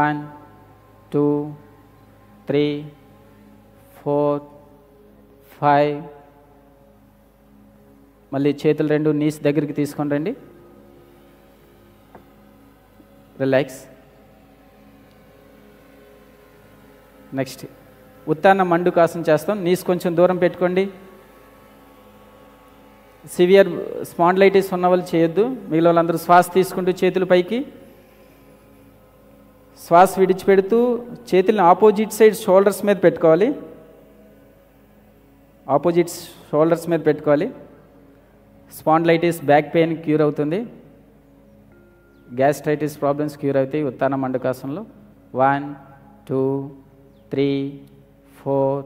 1 2 3 4 5. మళ్ళీ చేతులు 2 నీస్ దగ్గరికి తీసుకొని రండి. రిలాక్స్. నెక్స్ట్ ఉత్తాన మండుకాసన చేస్తాం. నీస్ కొంచెం దూరం పెట్టుకోండి. సివియర్ స్పాండిలైటిస్ ఉన్న వాళ్ళు చేయొద్దు. మిగిలిన వాళ్ళందరూ శ్వాస తీసుకుంటూ చేతుల పైకి, శ్వాస విడిచిపెడుతూ చేతులను ఆపోజిట్ సైడ్ షోల్డర్స్ మీద పెట్టుకోవాలి. ఆపోజిట్ షోల్డర్స్ మీద పెట్టుకోవాలి. స్పాండిలైటిస్ బ్యాక్ పెయిన్ క్యూర్ అవుతుంది. గ్యాస్ట్రైటిస్ ప్రాబ్లమ్స్ క్యూర్ అవుతాయి ఉత్తాన మండుకాసనలో. 1 2 3 4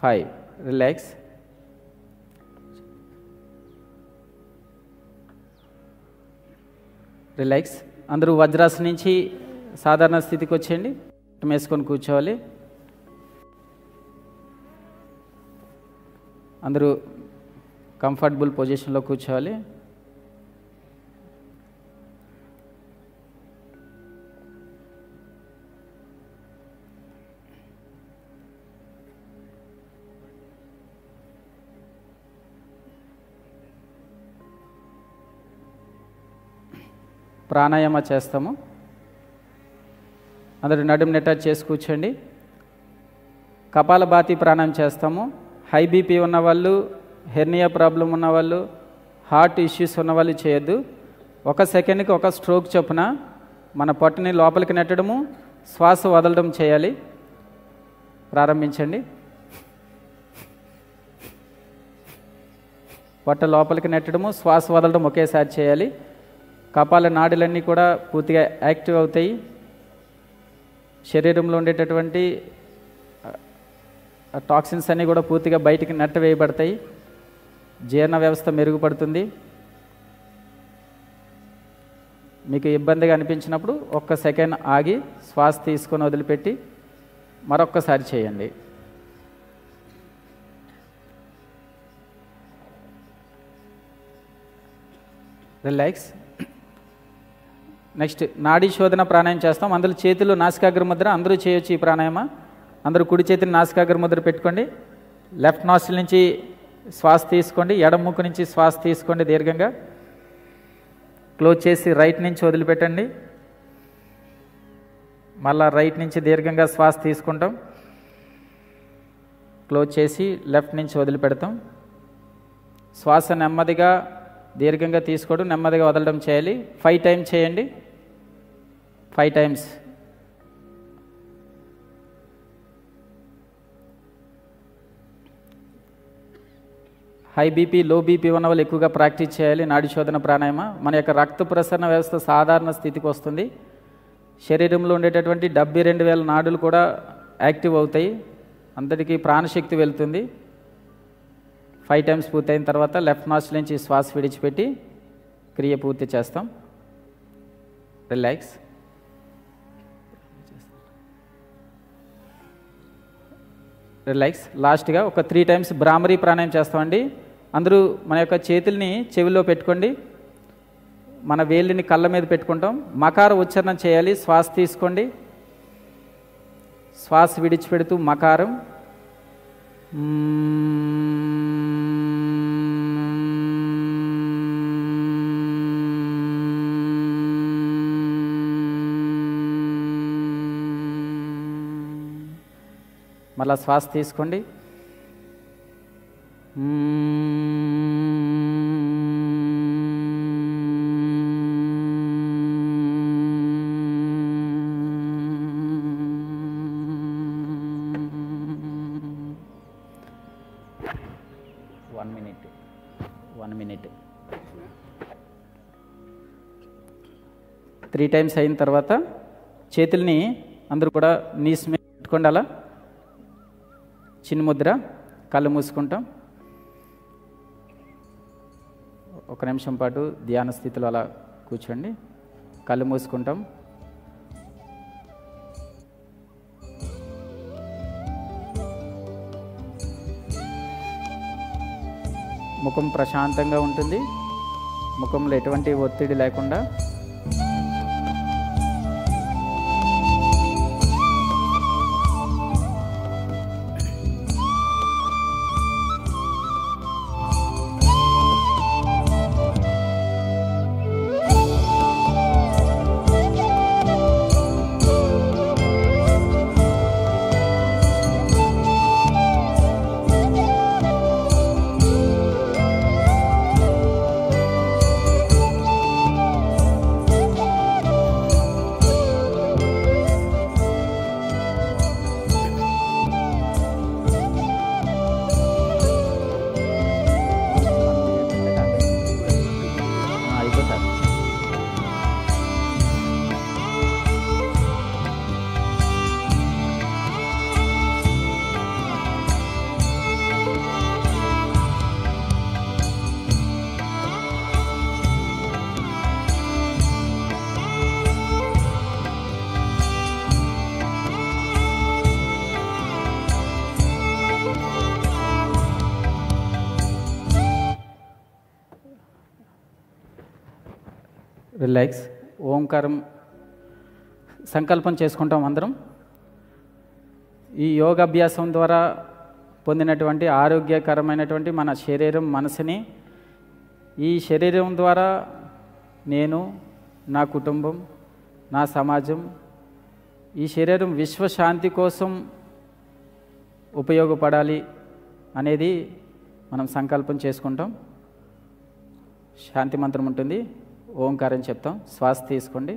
5. రిలాక్స్. రిలాక్స్. అందరూ వజ్రాసన నుంచి సాధారణ స్థితికి వచ్చేయండి. వేసుకొని కూర్చోవాలి. అందరూ కంఫర్టబుల్ పొజిషన్లో కూర్చోవాలి. ప్రాణాయామ చేస్తాము. అందరూ నడుము నెటాచ్ చేసి కూర్చోండి. కపాలభాతి ప్రాణాయామం చేస్తాము. హై బీపీ ఉన్నవాళ్ళు, హెర్నియా ప్రాబ్లం ఉన్నవాళ్ళు, హార్ట్ ఇష్యూస్ ఉన్నవాళ్ళు చేయొద్దు. 1 సెకండ్కి 1 స్ట్రోక్ చొప్పున మన పొట్టని లోపలికి నెట్టడము, శ్వాస వదలడం చేయాలి. ప్రారంభించండి. పొట్ట లోపలికి నెట్టడము, శ్వాస వదలడం ఒకేసారి చేయాలి. కపాల నాడులన్నీ కూడా పూర్తిగా యాక్టివ్ అవుతాయి. శరీరంలో ఉండేటటువంటి టాక్సిన్స్ అన్నీ కూడా పూర్తిగా బయటికి నెట్టవేయబడతాయి. జీర్ణ వ్యవస్థ మెరుగుపడుతుంది. మీకు ఇబ్బందిగా అనిపించినప్పుడు ఒక్క సెకండ్ ఆగి శ్వాస తీసుకొని వదిలిపెట్టి మరొక్కసారి చేయండి. రిలాక్స్. నెక్స్ట్ నాడీ శోధన ప్రాణాయామం చేస్తాం. అందులో చేతులు నాసికాగ్ర ముద్ర, అందరూ చేయొచ్చు ఈ ప్రాణాయామ. అందరూ కుడి చేతిని నాసికాగ్ర ముద్ర పెట్టుకోండి. లెఫ్ట్ నాస్ట్రిల్ నుంచి శ్వాస తీసుకోండి, ఎడమ ముక్కు నుంచి శ్వాస తీసుకోండి దీర్ఘంగా. క్లోజ్ చేసి రైట్ నుంచి వదిలిపెట్టండి. మళ్ళా రైట్ నుంచి దీర్ఘంగా శ్వాస తీసుకుంటాం. క్లోజ్ చేసి లెఫ్ట్ నుంచి వదిలిపెడతాం. శ్వాస నెమ్మదిగా దీర్ఘంగా తీసుకోవడం, నెమ్మదిగా వదలడం చేయాలి. 5 టైమ్స్ చేయండి. 5 times. High BP, low BP ఉన్న వాళ్ళు ఎక్కువగా ప్రాక్టీస్ చేయాలి నాడీ శోధన ప్రాణాయామ. మన యొక్క రక్త ప్రసరణ వ్యవస్థ సాధారణ స్థితికి వస్తుంది. శరీరంలో ఉండేటటువంటి 72,000 నాడులు కూడా యాక్టివ్ అవుతాయి. అందరికీ ప్రాణశక్తి వెళ్తుంది. 5 టైమ్స్ పూర్తయిన తర్వాత లెఫ్ట్ నాస్ట్రిల్ నుంచి శ్వాస విడిచిపెట్టి క్రియ పూర్తి చేస్తాం. రిలాక్స్. రిలాక్స్. లాస్ట్గా ఒక 3 టైమ్స్ భ్రామరీ ప్రాణాయామం చేస్తామండి. అందరూ మన యొక్క చేతుల్ని చెవిలో పెట్టుకోండి. మన వేళ్ళని కళ్ళ మీద పెట్టుకుంటాం. మకార ఉచ్చారణ చేయాలి. శ్వాస తీసుకోండి, శ్వాస విడిచిపెడుతూ మకారం. మళ్ళా శ్వాస తీసుకోండి. వన్ మినిట్ 3 టైమ్స్ అయిన తర్వాత చేతుల్ని అందరూ కూడా నీస్ మీద పెట్టుకోండి. అలా చిన్న ముద్ర, కళ్ళు మూసుకుంటాం. 1 నిమిషం పాటు ధ్యాన స్థితిలో అలా కూర్చోండి. కళ్ళు మూసుకుంటాం. ముఖం ప్రశాంతంగా ఉంటుంది. ముఖంలో ఎటువంటి ఒత్తిడి లేకుండా. రిలాక్స్. ఓంకారం సంకల్పం చేసుకుంటాం అందరం. ఈ యోగాభ్యాసం ద్వారా పొందినటువంటి ఆరోగ్యకరమైనటువంటి మన శరీరం, మనసుని, ఈ శరీరం ద్వారా నేను, నా కుటుంబం, నా సమాజం, ఈ శరీరం విశ్వశాంతి కోసం ఉపయోగపడాలి అనేది మనం సంకల్పం చేసుకుంటాం. శాంతి మంత్రం ఉంటుంది. ఓంకారం చెప్తాం. శ్వాస తీసుకోండి.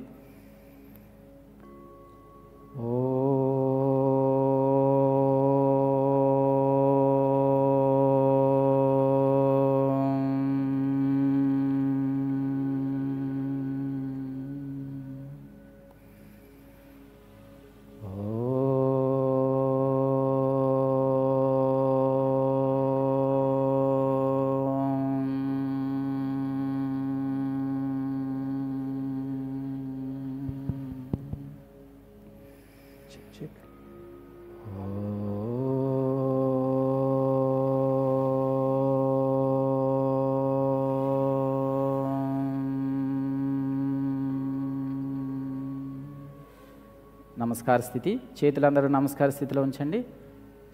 నమస్కార స్థితి. చేతులందరూ నమస్కార స్థితిలో ఉంచండి.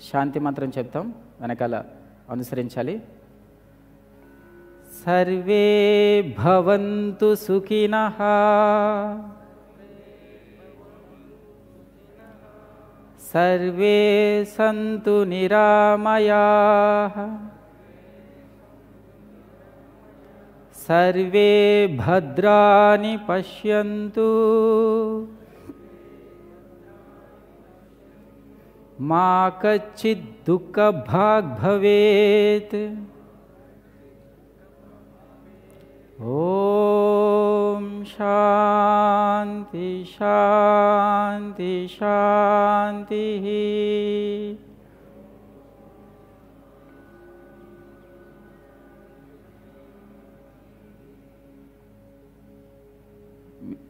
శాంతి మంత్రం చెప్తాం, వెనకాల అనుసరించాలి. సర్వే భవంతు సుఖినః, సర్వే సంతు నిరామయాః, సర్వే భద్రాని పశ్యంతు, మా కచ్చిత్ దుఃఖభాగ్ భవేత్. ఓం శాంతి శాంతి శాంతి.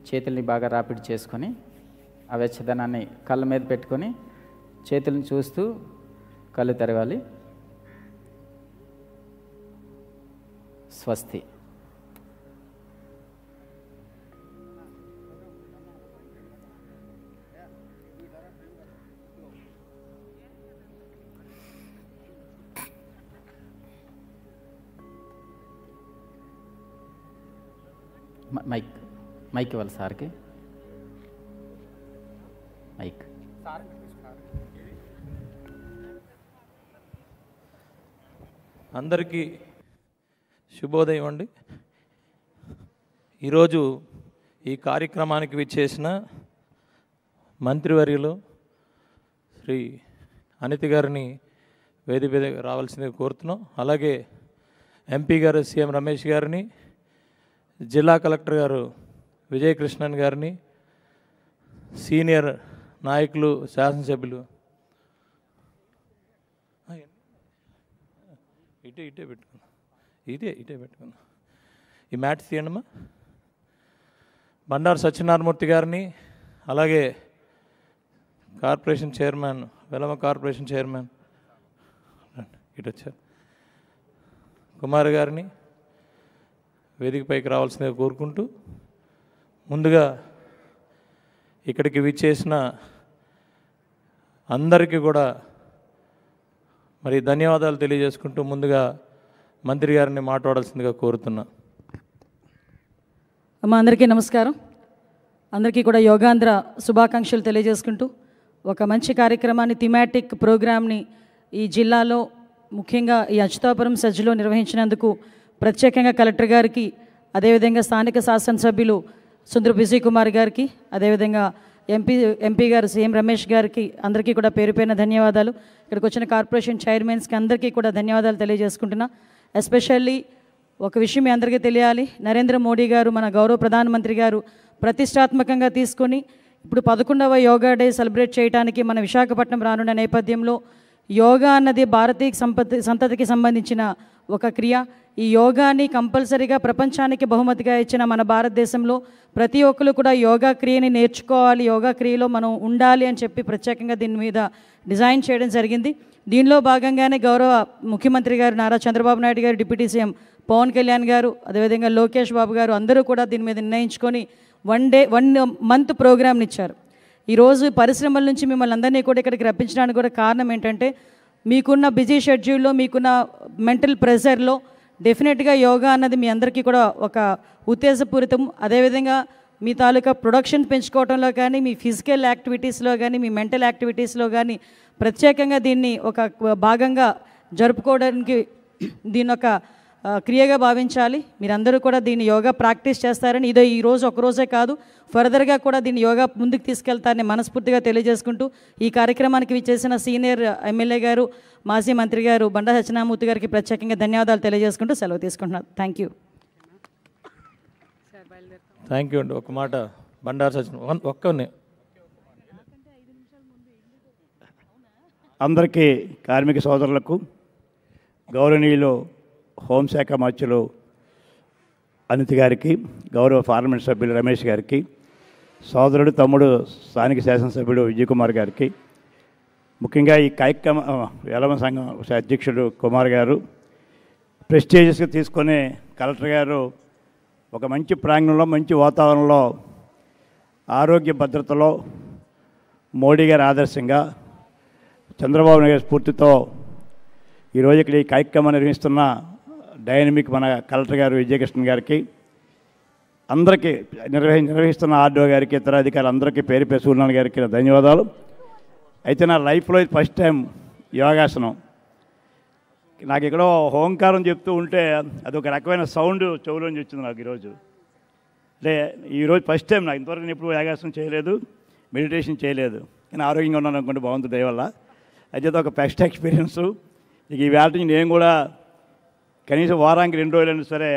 చేతుల్ని బాగా రాపిడి చేసుకొని ఆ వెచ్చదనాన్ని కళ్ళ మీద పెట్టుకొని చేతులను చూస్తూ కళ్ళు తెరవాలి. స్వస్తి. మైక్ ఇవ్వాలి సార్కి. మైక్. అందరికీ శుభోదయం అండి. ఈరోజు ఈ కార్యక్రమానికి విచ్చేసిన మంత్రివర్యులు శ్రీ అనిత గారిని వేదిక మీద రావాల్సిందిగా కోరుతున్నాం. అలాగే ఎంపీ గారు సీఎం రమేష్ గారిని, జిల్లా కలెక్టర్ గారు విజయకృష్ణన్ గారిని, సీనియర్ నాయకులు, శాసనసభ్యులు ఇటే పెట్టుకుందాం. ఈ మ్యాట్స్ తీయండమ్మా. బండారు సత్యనారాయణమూర్తి గారిని, అలాగే corporation chairman, Velama corporation chairman ఇటు వచ్చారు, కుమార్ గారిని వేదికపైకి రావాల్సిందిగా కోరుకుంటూ, ముందుగా ఇక్కడికి విచ్చేసిన అందరికీ కూడా మరి ధన్యవాదాలు తెలియజేసుకుంటూ ముందుగా మంత్రి గారిని మాట్లాడాల్సిందిగా కోరుతున్నా. అమ్మ, అందరికీ నమస్కారం. అందరికీ కూడా యోగాంధ్ర శుభాకాంక్షలు తెలియజేసుకుంటూ ఒక మంచి కార్యక్రమాన్ని, థీమాటిక్ ప్రోగ్రామ్ని ఈ జిల్లాలో ముఖ్యంగా ఈ అచ్యుతాపురం సజ్జలో నిర్వహించినందుకు ప్రత్యేకంగా కలెక్టర్ గారికి, అదేవిధంగా స్థానిక శాసనసభ్యులు సుందర విజయ్ కుమార్ గారికి, అదేవిధంగా ఎంపీ గారు సీఎం రమేష్ గారికి అందరికీ కూడా పేరు పేరున ధన్యవాదాలు. ఇక్కడికి వచ్చిన కార్పొరేషన్ చైర్మన్స్కి అందరికీ కూడా ధన్యవాదాలు తెలియజేసుకుంటున్నా. ఎస్పెషల్లీ ఒక విషయం మీ అందరికీ తెలియాలి, నరేంద్ర మోడీ గారు, మన గౌరవ ప్రధానమంత్రి గారు ప్రతిష్టాత్మకంగా తీసుకొని ఇప్పుడు 11వ యోగా డే సెలబ్రేట్ చేయడానికి మన విశాఖపట్నం రానున్న నేపథ్యంలో యోగా అన్నది భారతీయ సంతతికి సంబంధించిన ఒక క్రియ. ఈ యోగాని కంపల్సరీగా ప్రపంచానికి బహుమతిగా ఇచ్చిన మన భారతదేశంలో ప్రతి ఒక్కరు కూడా యోగా క్రియని నేర్చుకోవాలి, యోగా క్రియలో మనం ఉండాలి అని చెప్పి ప్రత్యేకంగా దీని మీద డిజైన్ చేయడం జరిగింది. దీనిలో భాగంగానే గౌరవ ముఖ్యమంత్రి గారు నారా చంద్రబాబు నాయుడు గారు, డిప్యూటీ సీఎం పవన్ కళ్యాణ్ గారు, అదేవిధంగా లోకేష్ బాబు గారు అందరూ కూడా దీని మీద నిర్ణయించుకొని 1 మంత్ ప్రోగ్రామ్ని ఇచ్చారు. ఈరోజు పరిశ్రమల నుంచి మిమ్మల్ని అందరినీ కూడా ఇక్కడికి రప్పించడానికి కూడా కారణం ఏంటంటే, మీకున్న బిజీ షెడ్యూల్లో, మీకున్న మెంటల్ ప్రెషర్లో డెఫినెట్గా యోగా అన్నది మీ అందరికీ కూడా ఒక ఉత్తేజపూరితం. అదేవిధంగా మీ తాలూకా ప్రొడక్షన్ పెంచుకోవడంలో కానీ, మీ ఫిజికల్ యాక్టివిటీస్లో కానీ, మీ మెంటల్ యాక్టివిటీస్లో కానీ ప్రత్యేకంగా దీన్ని ఒక భాగంగా జరుపుకోవడానికి దీన్ని ఒక క్రియగా భావించాలి. మీరందరూ కూడా దీన్ని యోగా ప్రాక్టీస్ చేస్తారని, ఇదో ఈరోజు ఒకరోజే కాదు, ఫర్దర్గా కూడా దీన్ని యోగా ముందుకు తీసుకెళ్తారని మనస్ఫూర్తిగా తెలియజేసుకుంటూ, ఈ కార్యక్రమానికి విచ్చేసిన సీనియర్ ఎమ్మెల్యే గారు, మాజీ మంత్రి గారు బండా సత్యనారాయణమూర్తి గారికి ప్రత్యేకంగా ధన్యవాదాలు తెలియజేసుకుంటూ సెలవు తీసుకుంటున్నాను. Thank you. థ్యాంక్ యూ అండి. ఒక మాట బండారు సత్యనారాయణ ఒక్కనే. అందరికీ కార్మిక సోదరులకు, గౌరవనీయులు హోంశాఖ మంత్రులు అనిత గారికి, గౌరవ పార్లమెంట్ సభ్యులు రమేష్ గారికి, సోదరుడు తమ్ముడు స్థానిక శాసనసభ్యుడు విజయ్ కుమార్ గారికి, ముఖ్యంగా ఈ కార్యక్రమ వెలమ సంఘం అధ్యక్షుడు కుమార్ గారు, ప్రెస్టీజియస్గా తీసుకునే కలెక్టర్ గారు ఒక మంచి ప్రాంగణంలో, మంచి వాతావరణంలో, ఆరోగ్య భద్రతలో మోడీ గారి ఆదర్శంగా చంద్రబాబు నాయుడు స్ఫూర్తితో ఈరోజు ఇక్కడ ఈ కార్యక్రమం నిర్వహిస్తున్న డైనమిక్ మన కలెక్టర్ గారు విజయకృష్ణ గారికి, అందరికీ నిర్వహిస్తున్న ఆర్డో గారికి, ఇతర అధికారులందరికీ పేరు పేరు సూర్యనారాయణ గారికి ధన్యవాదాలు. అయితే నా లైఫ్లో ఫస్ట్ టైం యోగాసనం. నాకు ఎక్కడో ఓంకారం చెప్తూ ఉంటే అదొక రకమైన సౌండ్ చెవులోంచి వచ్చింది నాకు ఈరోజు. అంటే ఈరోజు ఫస్ట్ టైం, నాకు ఇంతవరకు నేను ఎప్పుడు యోగాసనం చేయలేదు, మెడిటేషన్ చేయలేదు, కానీ ఆరోగ్యంగా ఉన్నాను అనుకుంటే బాగుంటుంది దయవల్ల. అయితే ఒక బెస్ట్ ఎక్స్పీరియన్సు. ఇక ఈ వేళ నేను కూడా కనీసం వారానికి 2 రోజులైనా సరే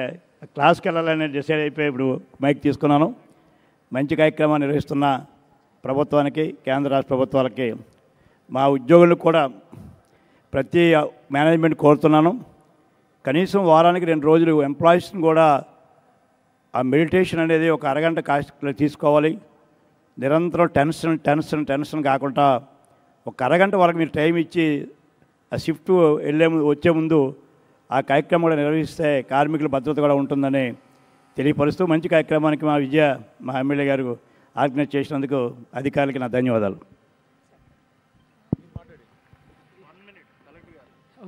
క్లాస్కి వెళ్ళాలని డిసైడ్ అయిపోయి ఇప్పుడు మైక్ తీసుకున్నాను. మంచి కార్యక్రమాన్ని నిర్వహిస్తున్న ప్రభుత్వానికి, కేంద్ర రాష్ట్ర ప్రభుత్వాలకి, మా ఉద్యోగులకు కూడా ప్రతి మేనేజ్మెంట్ కోరుతున్నాను, కనీసం వారానికి 2 రోజులు ఎంప్లాయీస్ని కూడా ఆ మెడిటేషన్ అనేది ఒక అరగంట కాస్ట్లో తీసుకోవాలి. నిరంతరం టెన్షన్ కాకుండా ఒక అరగంట వరకు మీరు టైం ఇచ్చి ఆ షిఫ్ట్ వచ్చే ముందు ఆ కార్యక్రమం కూడా నిర్వహిస్తే కార్మికుల భద్రత కూడా ఉంటుందని తెలియపరుస్తూ మంచి కార్యక్రమానికి మా ఎమ్మెల్యే గారు ఆర్గనైజ్ చేసినందుకు అధికారులకి నా ధన్యవాదాలు.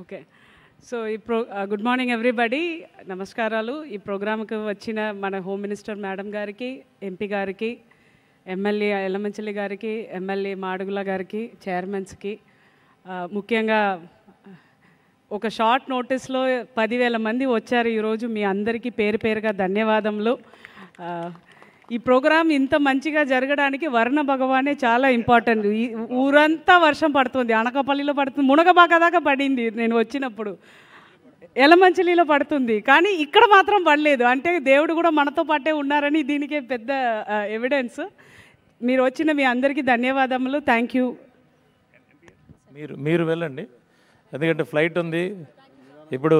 Okay, so good morning everybody, నమస్కారాలు. ఈ ప్రోగ్రామ్కి వచ్చిన మన హోమ్ మినిస్టర్ మేడం గారికి, ఎంపీ గారికి, ఎమ్మెల్యే ఎల్లమంచిలి గారికి, ఎమ్మెల్యే మాడుగుల గారికి, చైర్మన్స్కి, ముఖ్యంగా ఒక షార్ట్ నోటీస్లో 10,000 మంది వచ్చారు ఈరోజు. మీ అందరికీ పేరు పేరుగా ధన్యవాదములు. ఈ ప్రోగ్రాం ఇంత మంచిగా జరగడానికి వర్ణ భగవానే చాలా ఇంపార్టెంట్. ఈ ఊరంతా వర్షం పడుతుంది, అనకాపల్లిలో పడుతుంది, మునగబాక దాకా పడింది నేను వచ్చినప్పుడు, ఎలమంచిలిలో పడుతుంది, కానీ ఇక్కడ మాత్రం పడలేదు. అంటే దేవుడు కూడా మనతో పాటే ఉన్నారని దీనికే పెద్ద ఎవిడెన్స్. మీరు వచ్చిన మీ అందరికీ ధన్యవాదములు. Thank you. మీరు వెళ్ళండి, ఎందుకంటే ఫ్లైట్ ఉంది. ఇప్పుడు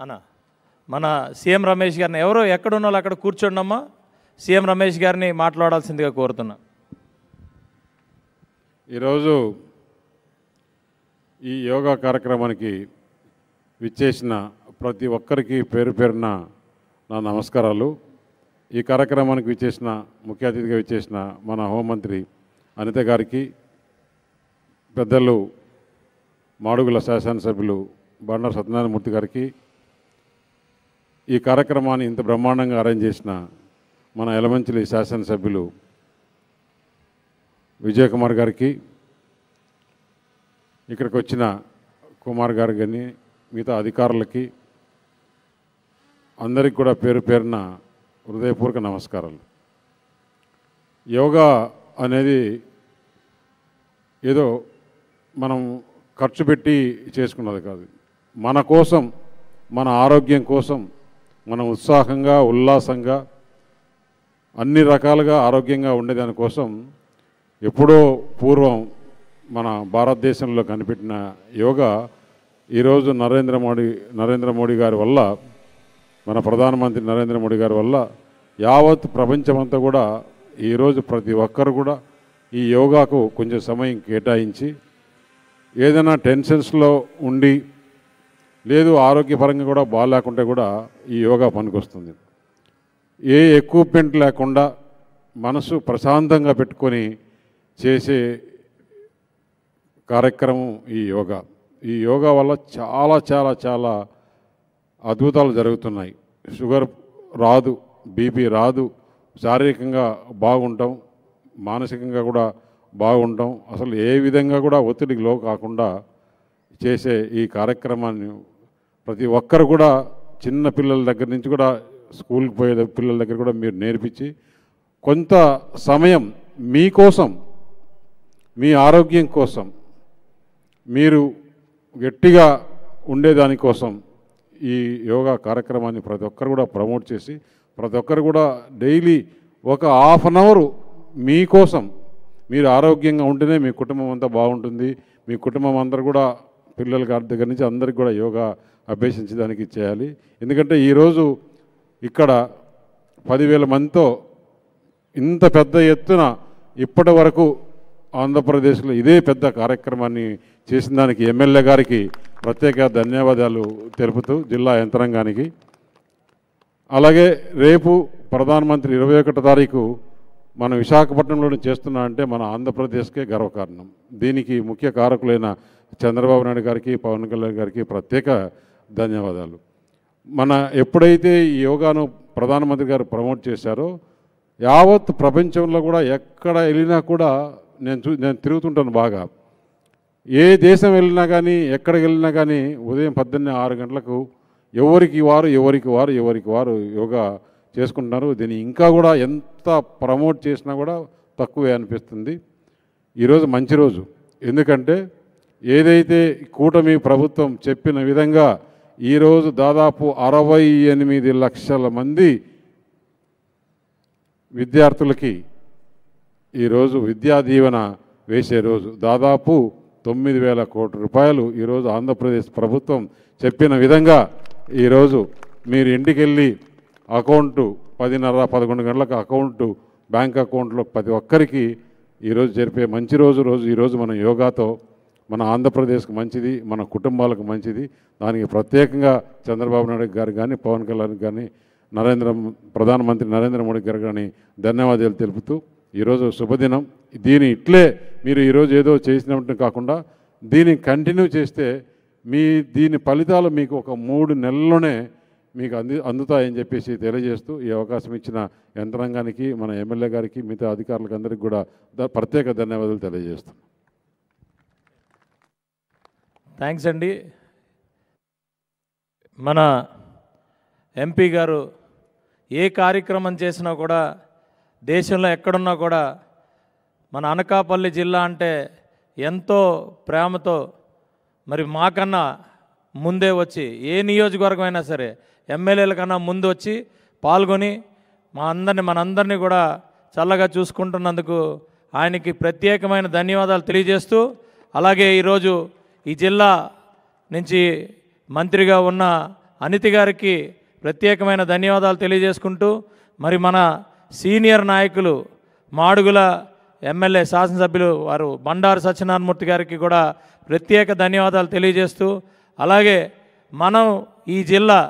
అన్న మన సీఎం రమేష్ గారిని, ఎవరో ఎక్కడున్న వాళ్ళు అక్కడ కూర్చోండమ్మా, సీఎం రమేష్ గారిని మాట్లాడాల్సిందిగా కోరుతున్నా. ఈరోజు ఈ యోగా కార్యక్రమానికి విచ్చేసిన ప్రతి ఒక్కరికి పేరు పేరున నా నమస్కారాలు. ఈ కార్యక్రమానికి విచ్చేసిన ముఖ్య అతిథిగా విచ్చేసిన మన హోంమంత్రి అనిత గారికి, పెద్దలు మాడుగుల శాసనసభ్యులు బండారు సత్యనారాయణమూర్తి గారికి, ఈ కార్యక్రమాన్ని ఇంత బ్రహ్మాండంగా అరేంజ్ చేసిన మన ఎలమంచిలి శాసనసభ్యులు విజయ్ కుమార్ గారికి, ఇక్కడికి వచ్చిన కుమార్ గారు కానీ మిగతా అధికారులకి అందరికి కూడా పేరు పేరున హృదయపూర్వక నమస్కారాలు. యోగా అనేది ఏదో మనం ఖర్చు పెట్టి చేసుకున్నది కాదు. మన కోసం, మన ఆరోగ్యం కోసం, మనం ఉత్సాహంగా, ఉల్లాసంగా, అన్ని రకాలుగా ఆరోగ్యంగా ఉండేదానికోసం ఎప్పుడో పూర్వం మన భారతదేశంలో కనిపెట్టిన యోగా ఈరోజు నరేంద్ర మోడీ గారి వల్ల, మన ప్రధానమంత్రి నరేంద్ర మోడీ గారి వల్ల యావత్ ప్రపంచమంతా కూడా ఈరోజు ప్రతి ఒక్కరు కూడా ఈ యోగాకు కొంచెం సమయం కేటాయించి, ఏదైనా టెన్షన్స్లో ఉండి లేదు ఆరోగ్యపరంగా కూడా బాగాలేకుంటే కూడా ఈ యోగా పనికొస్తుంది. ఏ ఎక్విప్మెంట్ లేకుండా మనసు ప్రశాంతంగా పెట్టుకొని చేసే కార్యక్రమం ఈ యోగా. ఈ యోగా వల్ల చాలా చాలా చాలా అద్భుతాలు జరుగుతున్నాయి. షుగర్ రాదు, బీపీ రాదు, శారీరకంగా బాగుంటాం, మానసికంగా కూడా బాగుంటాం. అసలు ఏ విధంగా కూడా ఒత్తిడికి లో కాకుండా చేసే ఈ కార్యక్రమాన్ని ప్రతి ఒక్కరు కూడా, చిన్న పిల్లల దగ్గర నుంచి కూడా, స్కూల్కి పోయే పిల్లల దగ్గర కూడా మీరు నేర్పించి కొంత సమయం మీకోసం, మీ ఆరోగ్యం కోసం, మీరు గట్టిగా ఉండేదానికోసం ఈ యోగా కార్యక్రమాన్ని ప్రతి ఒక్కరు కూడా ప్రమోట్ చేసి, ప్రతి ఒక్కరు కూడా డైలీ ఒక ½ అన్ అవర్ మీకోసం, మీరు ఆరోగ్యంగా ఉంటేనే మీ కుటుంబం అంతా బాగుంటుంది. మీ కుటుంబం అందరూ కూడా, పిల్లల దగ్గర నుంచి అందరికి కూడా యోగా అభ్యసించడానికి చేయాలి. ఎందుకంటే ఈరోజు ఇక్కడ 10,000 మందితో ఇంత పెద్ద ఎత్తున ఇప్పటి వరకు ఆంధ్రప్రదేశ్లో ఇదే పెద్ద కార్యక్రమాన్ని చేసిన దానికి ఎమ్మెల్యే గారికి ప్రత్యేక ధన్యవాదాలు తెలుపుతూ, జిల్లా యంత్రాంగానికి అలాగే రేపు ప్రధానమంత్రి 21వ తారీఖు మన విశాఖపట్నంలోనే చేస్తున్నా అంటే మన ఆంధ్రప్రదేశ్కే గర్వకారణం. దీనికి ముఖ్య కారకులైన చంద్రబాబు నాయుడు గారికి, పవన్ కళ్యాణ్ గారికి ప్రత్యేక ధన్యవాదాలు. మన ఎప్పుడైతే ఈ యోగాను ప్రధానమంత్రి గారు ప్రమోట్ చేశారో యావత్ ప్రపంచంలో కూడా ఎక్కడ వెళ్ళినా కూడా నేను తిరుగుతుంటాను బాగా. ఏ దేశం వెళ్ళినా కానీ ఎక్కడికి వెళ్ళినా కానీ ఉదయం 6 గంటలకు ఎవరికి వారు యోగా చేసుకుంటున్నారు. దీన్ని ఇంకా కూడా ఎంత ప్రమోట్ చేసినా కూడా తక్కువే అనిపిస్తుంది. ఈరోజు మంచి రోజు, ఎందుకంటే ఏదైతే కూటమి ప్రభుత్వం చెప్పిన విధంగా ఈరోజు దాదాపు 68 లక్షల మంది విద్యార్థులకి ఈరోజు విద్యా దీవెన వేసే రోజు. దాదాపు 9,000 కోట్ల రూపాయలు ఈరోజు ఆంధ్రప్రదేశ్ ప్రభుత్వం చెప్పిన విధంగా ఈరోజు మీరు ఇంటికి వెళ్ళి అకౌంటు 10:30-11 గంటలకు అకౌంటు బ్యాంక్ అకౌంట్లో ప్రతి ఒక్కరికి ఈరోజు జరిపే మంచి రోజు ఈరోజు మన యోగాతో మన ఆంధ్రప్రదేశ్కి మంచిది, మన కుటుంబాలకు మంచిది. దానికి ప్రత్యేకంగా చంద్రబాబు నాయుడు గారు కానీ, పవన్ కళ్యాణ్ కానీ, ప్రధానమంత్రి నరేంద్ర మోడీ గారు కానీ ధన్యవాదాలు తెలుపుతూ ఈరోజు శుభదినం. దీని ఇట్లే మీరు ఈరోజు ఏదో చేసినట్టు కాకుండా దీన్ని కంటిన్యూ చేస్తే దీని ఫలితాలు మీకు ఒక 3 నెలల్లోనే మీకు అందుతాయని చెప్పేసి తెలియజేస్తూ ఈ అవకాశం ఇచ్చిన యంత్రాంగానికి, మన ఎమ్మెల్యే గారికి, మిగతా అధికారులకు అందరికీ కూడా ప్రత్యేక ధన్యవాదాలు తెలియజేస్తున్నాం. థ్యాంక్స్ అండి. మన ఎంపీ గారు ఏ కార్యక్రమం చేసినా కూడా దేశంలో ఎక్కడున్నా కూడా మన అనకాపల్లి జిల్లా అంటే ఎంతో ప్రేమతో మరి మాకన్నా ముందే వచ్చి ఏ నియోజకవర్గం అయినా సరే ఎమ్మెల్యేల కన్నా ముందు వచ్చి పాల్గొని మనందరినీ కూడా చల్లగా చూసుకుంటున్నందుకు ఆయనకి ప్రత్యేకమైన ధన్యవాదాలు తెలియజేస్తూ, అలాగే ఈరోజు ఈ జిల్లా నుంచి మంత్రిగా ఉన్న అనితి గారికి ప్రత్యేకమైన ధన్యవాదాలు తెలియజేసుకుంటూ, మరి మన సీనియర్ నాయకులు మాడుగుల ఎమ్మెల్యే శాసనసభ్యులు వారు బండారు సత్యనారాయణమూర్తి గారికి కూడా ప్రత్యేక ధన్యవాదాలు తెలియజేస్తూ, అలాగే ఈ జిల్లా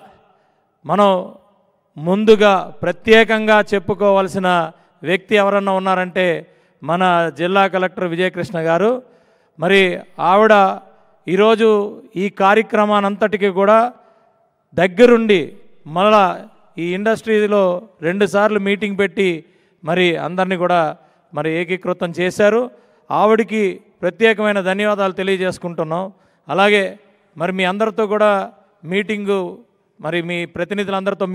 ముందుగా ప్రత్యేకంగా చెప్పుకోవాల్సిన వ్యక్తి ఎవరన్నా ఉన్నారంటే మన జిల్లా కలెక్టర్ విజయకృష్ణ గారు. మరి ఆవిడ ఈరోజు ఈ కార్యక్రమానంతటికీ కూడా దగ్గరుండి మళ్ళా ఈ ఇండస్ట్రీలో 2 సార్లు మీటింగ్ పెట్టి మరి అందరినీ కూడా మరి ఏకీకృతం చేశారు. ఆవిడికి ప్రత్యేకమైన ధన్యవాదాలు తెలియజేసుకుంటున్నాం. అలాగే మరి మీ అందరితో కూడా మీటింగు, మరి మీ ప్రతినిధులందరితో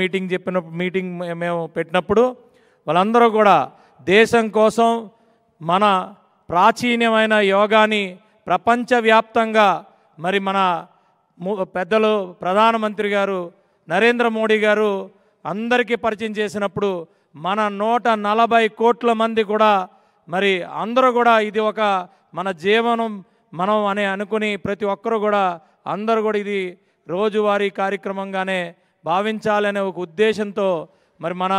మీటింగ్ మేము పెట్టినప్పుడు వాళ్ళందరూ కూడా దేశం కోసం మన ప్రాచీనమైన యోగాని ప్రపంచవ్యాప్తంగా మరి మన పెద్దలు ప్రధానమంత్రి గారు నరేంద్ర మోడీ గారు అందరికీ పరిచయం చేసినప్పుడు మన 140 కోట్ల మంది కూడా మరి అందరూ కూడా ఇది ఒక మన జీవనం మనం అని అనుకుని ప్రతి ఒక్కరూ కూడా అందరూ కూడా ఇది రోజువారీ కార్యక్రమంగానే భావించాలనే ఒక ఉద్దేశంతో మరి మన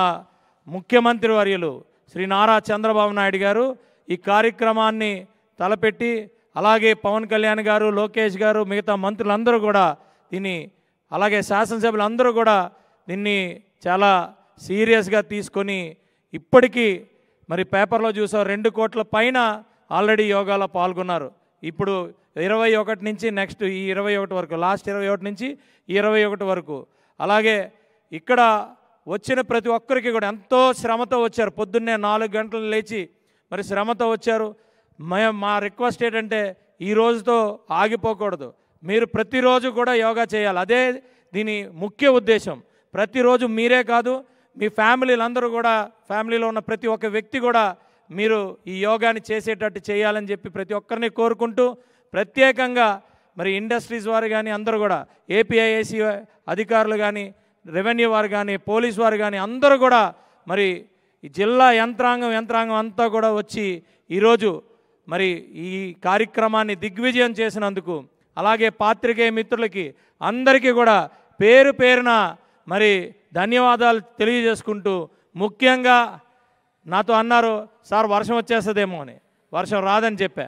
ముఖ్యమంత్రి వర్యులు శ్రీ నారా చంద్రబాబు నాయుడు గారు ఈ కార్యక్రమాన్ని తలపెట్టి, అలాగే పవన్ కళ్యాణ్ గారు, లోకేష్ గారు, మిగతా మంత్రులందరూ కూడా దీన్ని, అలాగే శాసనసభ్యులందరూ కూడా దీన్ని చాలా సీరియస్గా తీసుకొని ఇప్పటికీ మరి పేపర్లో చూసాం 2 కోట్ల పైన ఆల్రెడీ యోగాలో పాల్గొన్నారు. ఇప్పుడు 21 నుంచి నెక్స్ట్ ఈ 21 వరకు, లాస్ట్ 21 నుంచి ఈ 21 వరకు. అలాగే ఇక్కడ వచ్చిన ప్రతి ఒక్కరికి కూడా ఎంతో శ్రమతో వచ్చారు. పొద్దున్నే 4 గంటలు లేచి మరి శ్రమతో వచ్చారు. మా రిక్వెస్ట్ ఏంటంటే ఈ రోజుతో ఆగిపోకూడదు, మీరు ప్రతిరోజు కూడా యోగా చేయాలి. అదే దీని ముఖ్య ఉద్దేశం. ప్రతిరోజు మీరే కాదు, మీ ఫ్యామిలీలందరూ కూడా, ఫ్యామిలీలో ఉన్న ప్రతి ఒక్క వ్యక్తి కూడా మీరు ఈ యోగాని చేసేటట్టు చేయాలని చెప్పి ప్రతి ఒక్కరిని కోరుకుంటూ, ప్రత్యేకంగా మరి ఇండస్ట్రీస్ వారు కానీ అందరూ కూడా, ఏపీఐఐసి అధికారులు కానీ, రెవెన్యూ వారు కానీ, పోలీస్ వారు కానీ అందరూ కూడా మరి ఈ జిల్లా యంత్రాంగం అంతా కూడా వచ్చి ఈరోజు మరి ఈ కార్యక్రమాన్ని దిగ్విజయం చేసినందుకు, అలాగే పాత్రికేయ మిత్రులకి అందరికీ కూడా పేరు పేరున మరి ధన్యవాదాలు తెలియజేసుకుంటూ, ముఖ్యంగా నాతో అన్నారు సార్ వర్షం వచ్చేస్తుందేమో అని. వర్షం రాదని చెప్పా.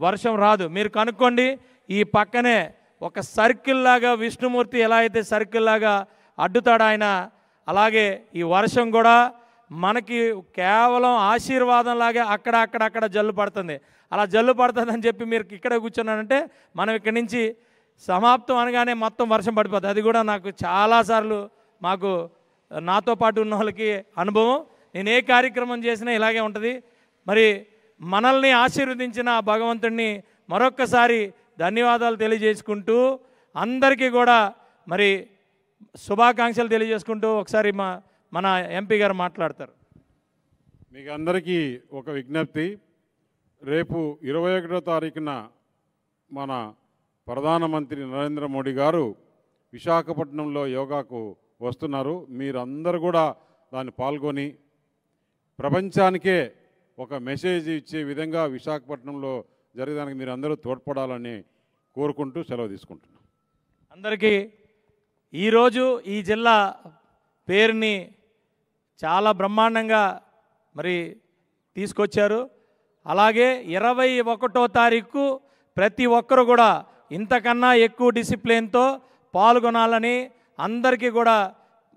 వర్షం రాదు, మీరు కనుక్కోండి. ఈ పక్కనే ఒక సర్కిల్ లాగా విష్ణుమూర్తి ఎలా అయితే సర్కిల్ లాగా అడ్డుతాడు ఆయన, అలాగే ఈ వర్షం కూడా మనకి కేవలం ఆశీర్వాదంలాగే అక్కడ జల్లు పడుతుంది. అలా జల్లు పడుతుందని చెప్పి మీరు ఇక్కడ కూర్చున్నానంటే మనం ఇక్కడి నుంచి సమాప్తం అనగానే మొత్తం వర్షం పడిపోతుంది. అది కూడా నాకు చాలాసార్లు మాకు నాతో పాటు ఉన్న వాళ్ళకి అనుభవం. నేను ఏ కార్యక్రమం చేసినా ఇలాగే ఉంటుంది. మరి మనల్ని ఆశీర్వదించిన భగవంతుడిని మరొక్కసారి ధన్యవాదాలు తెలియజేసుకుంటూ అందరికీ కూడా మరి శుభాకాంక్షలు తెలియజేసుకుంటూ ఒకసారి మన ఎంపీ గారు మాట్లాడతారు. మీకు అందరికీ ఒక విజ్ఞప్తి. రేపు 21వ తారీఖున మన ప్రధానమంత్రి నరేంద్ర మోడీ గారు విశాఖపట్నంలో యోగాకు వస్తున్నారు. మీరందరూ కూడా దాన్ని పాల్గొని ప్రపంచానికే ఒక మెసేజ్ ఇచ్చే విధంగా విశాఖపట్నంలో జరగడానికి మీరు అందరూ తోడ్పడాలని కోరుకుంటూ సెలవు తీసుకుంటున్నాం. అందరికీ ఈరోజు ఈ జిల్లా పేరుని చాలా బ్రహ్మాండంగా మరి తీసుకొచ్చారు. అలాగే 21వ తారీఖు ప్రతి ఒక్కరు కూడా ఇంతకన్నా ఎక్కువ డిసిప్లిన్తో పాల్గొనాలని అందరికీ కూడా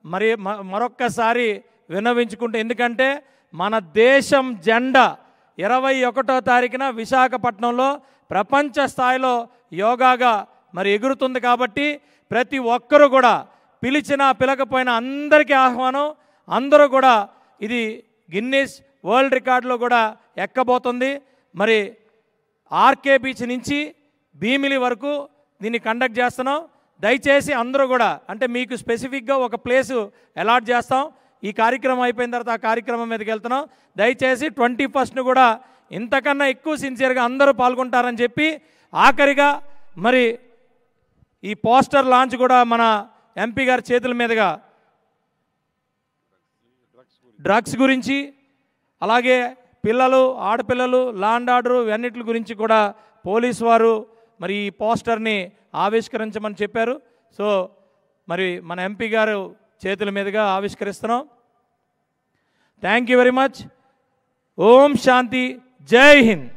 మరి మరొక్కసారి విన్నవించుకుంటూ, ఎందుకంటే మన దేశం జెండా 21వ తారీఖున విశాఖపట్నంలో ప్రపంచ స్థాయిలో యోగాగా మరి ఎగురుతుంది. కాబట్టి ప్రతి ఒక్కరు కూడా పిలిచినా పిలకపోయినా అందరికీ ఆహ్వానం. అందరూ కూడా ఇది గిన్నీస్ వరల్డ్ రికార్డులో కూడా ఎక్కబోతుంది. మరి ఆర్కే బీచ్ నుంచి భీమిలి వరకు దీన్ని కండక్ట్ చేస్తున్నాం. దయచేసి అందరూ కూడా, అంటే మీకు స్పెసిఫిక్గా ఒక ప్లేసు అలాట్ చేస్తాం. ఈ కార్యక్రమం అయిపోయిన తర్వాత ఆ కార్యక్రమం మీదకి వెళ్తున్నాం. దయచేసి 21st కూడా ఇంతకన్నా ఎక్కువ సిన్సియర్గా అందరూ పాల్గొంటారని చెప్పి, ఆఖరిగా మరి ఈ పోస్టర్ లాంచ్ కూడా మన ఎంపీ గారి చేతుల మీదుగా డ్రగ్స్ గురించి, అలాగే పిల్లలు, ఆడపిల్లలు, లా అండ్ ఆర్డర్ ఇవన్నిటి గురించి కూడా పోలీసు వారు మరి ఈ పోస్టర్ని ఆవిష్కరించమని చెప్పారు. సో మరి మన ఎంపీ గారు చేతుల మీదుగా ఆవిష్కరిస్తున్నాం. Thank you very much. ఓం శాంతి. జై హింద్.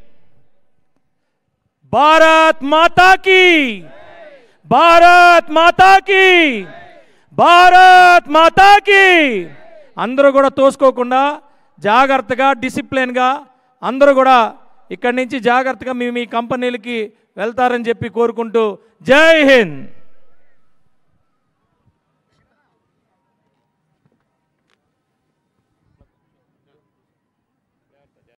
భారత్ మాతా కీ, భారత్ మాతా కీ, భారత్ మాతా కీ. అందరూ కూడా తోసుకోకుండా జాగ్రత్తగా డిసిప్లిన్గా అందరూ కూడా ఇక్కడి నుంచి జాగ్రత్తగా మీ కంపెనీలకి వెళ్తారని చెప్పి కోరుకుంటూ జై హింద్.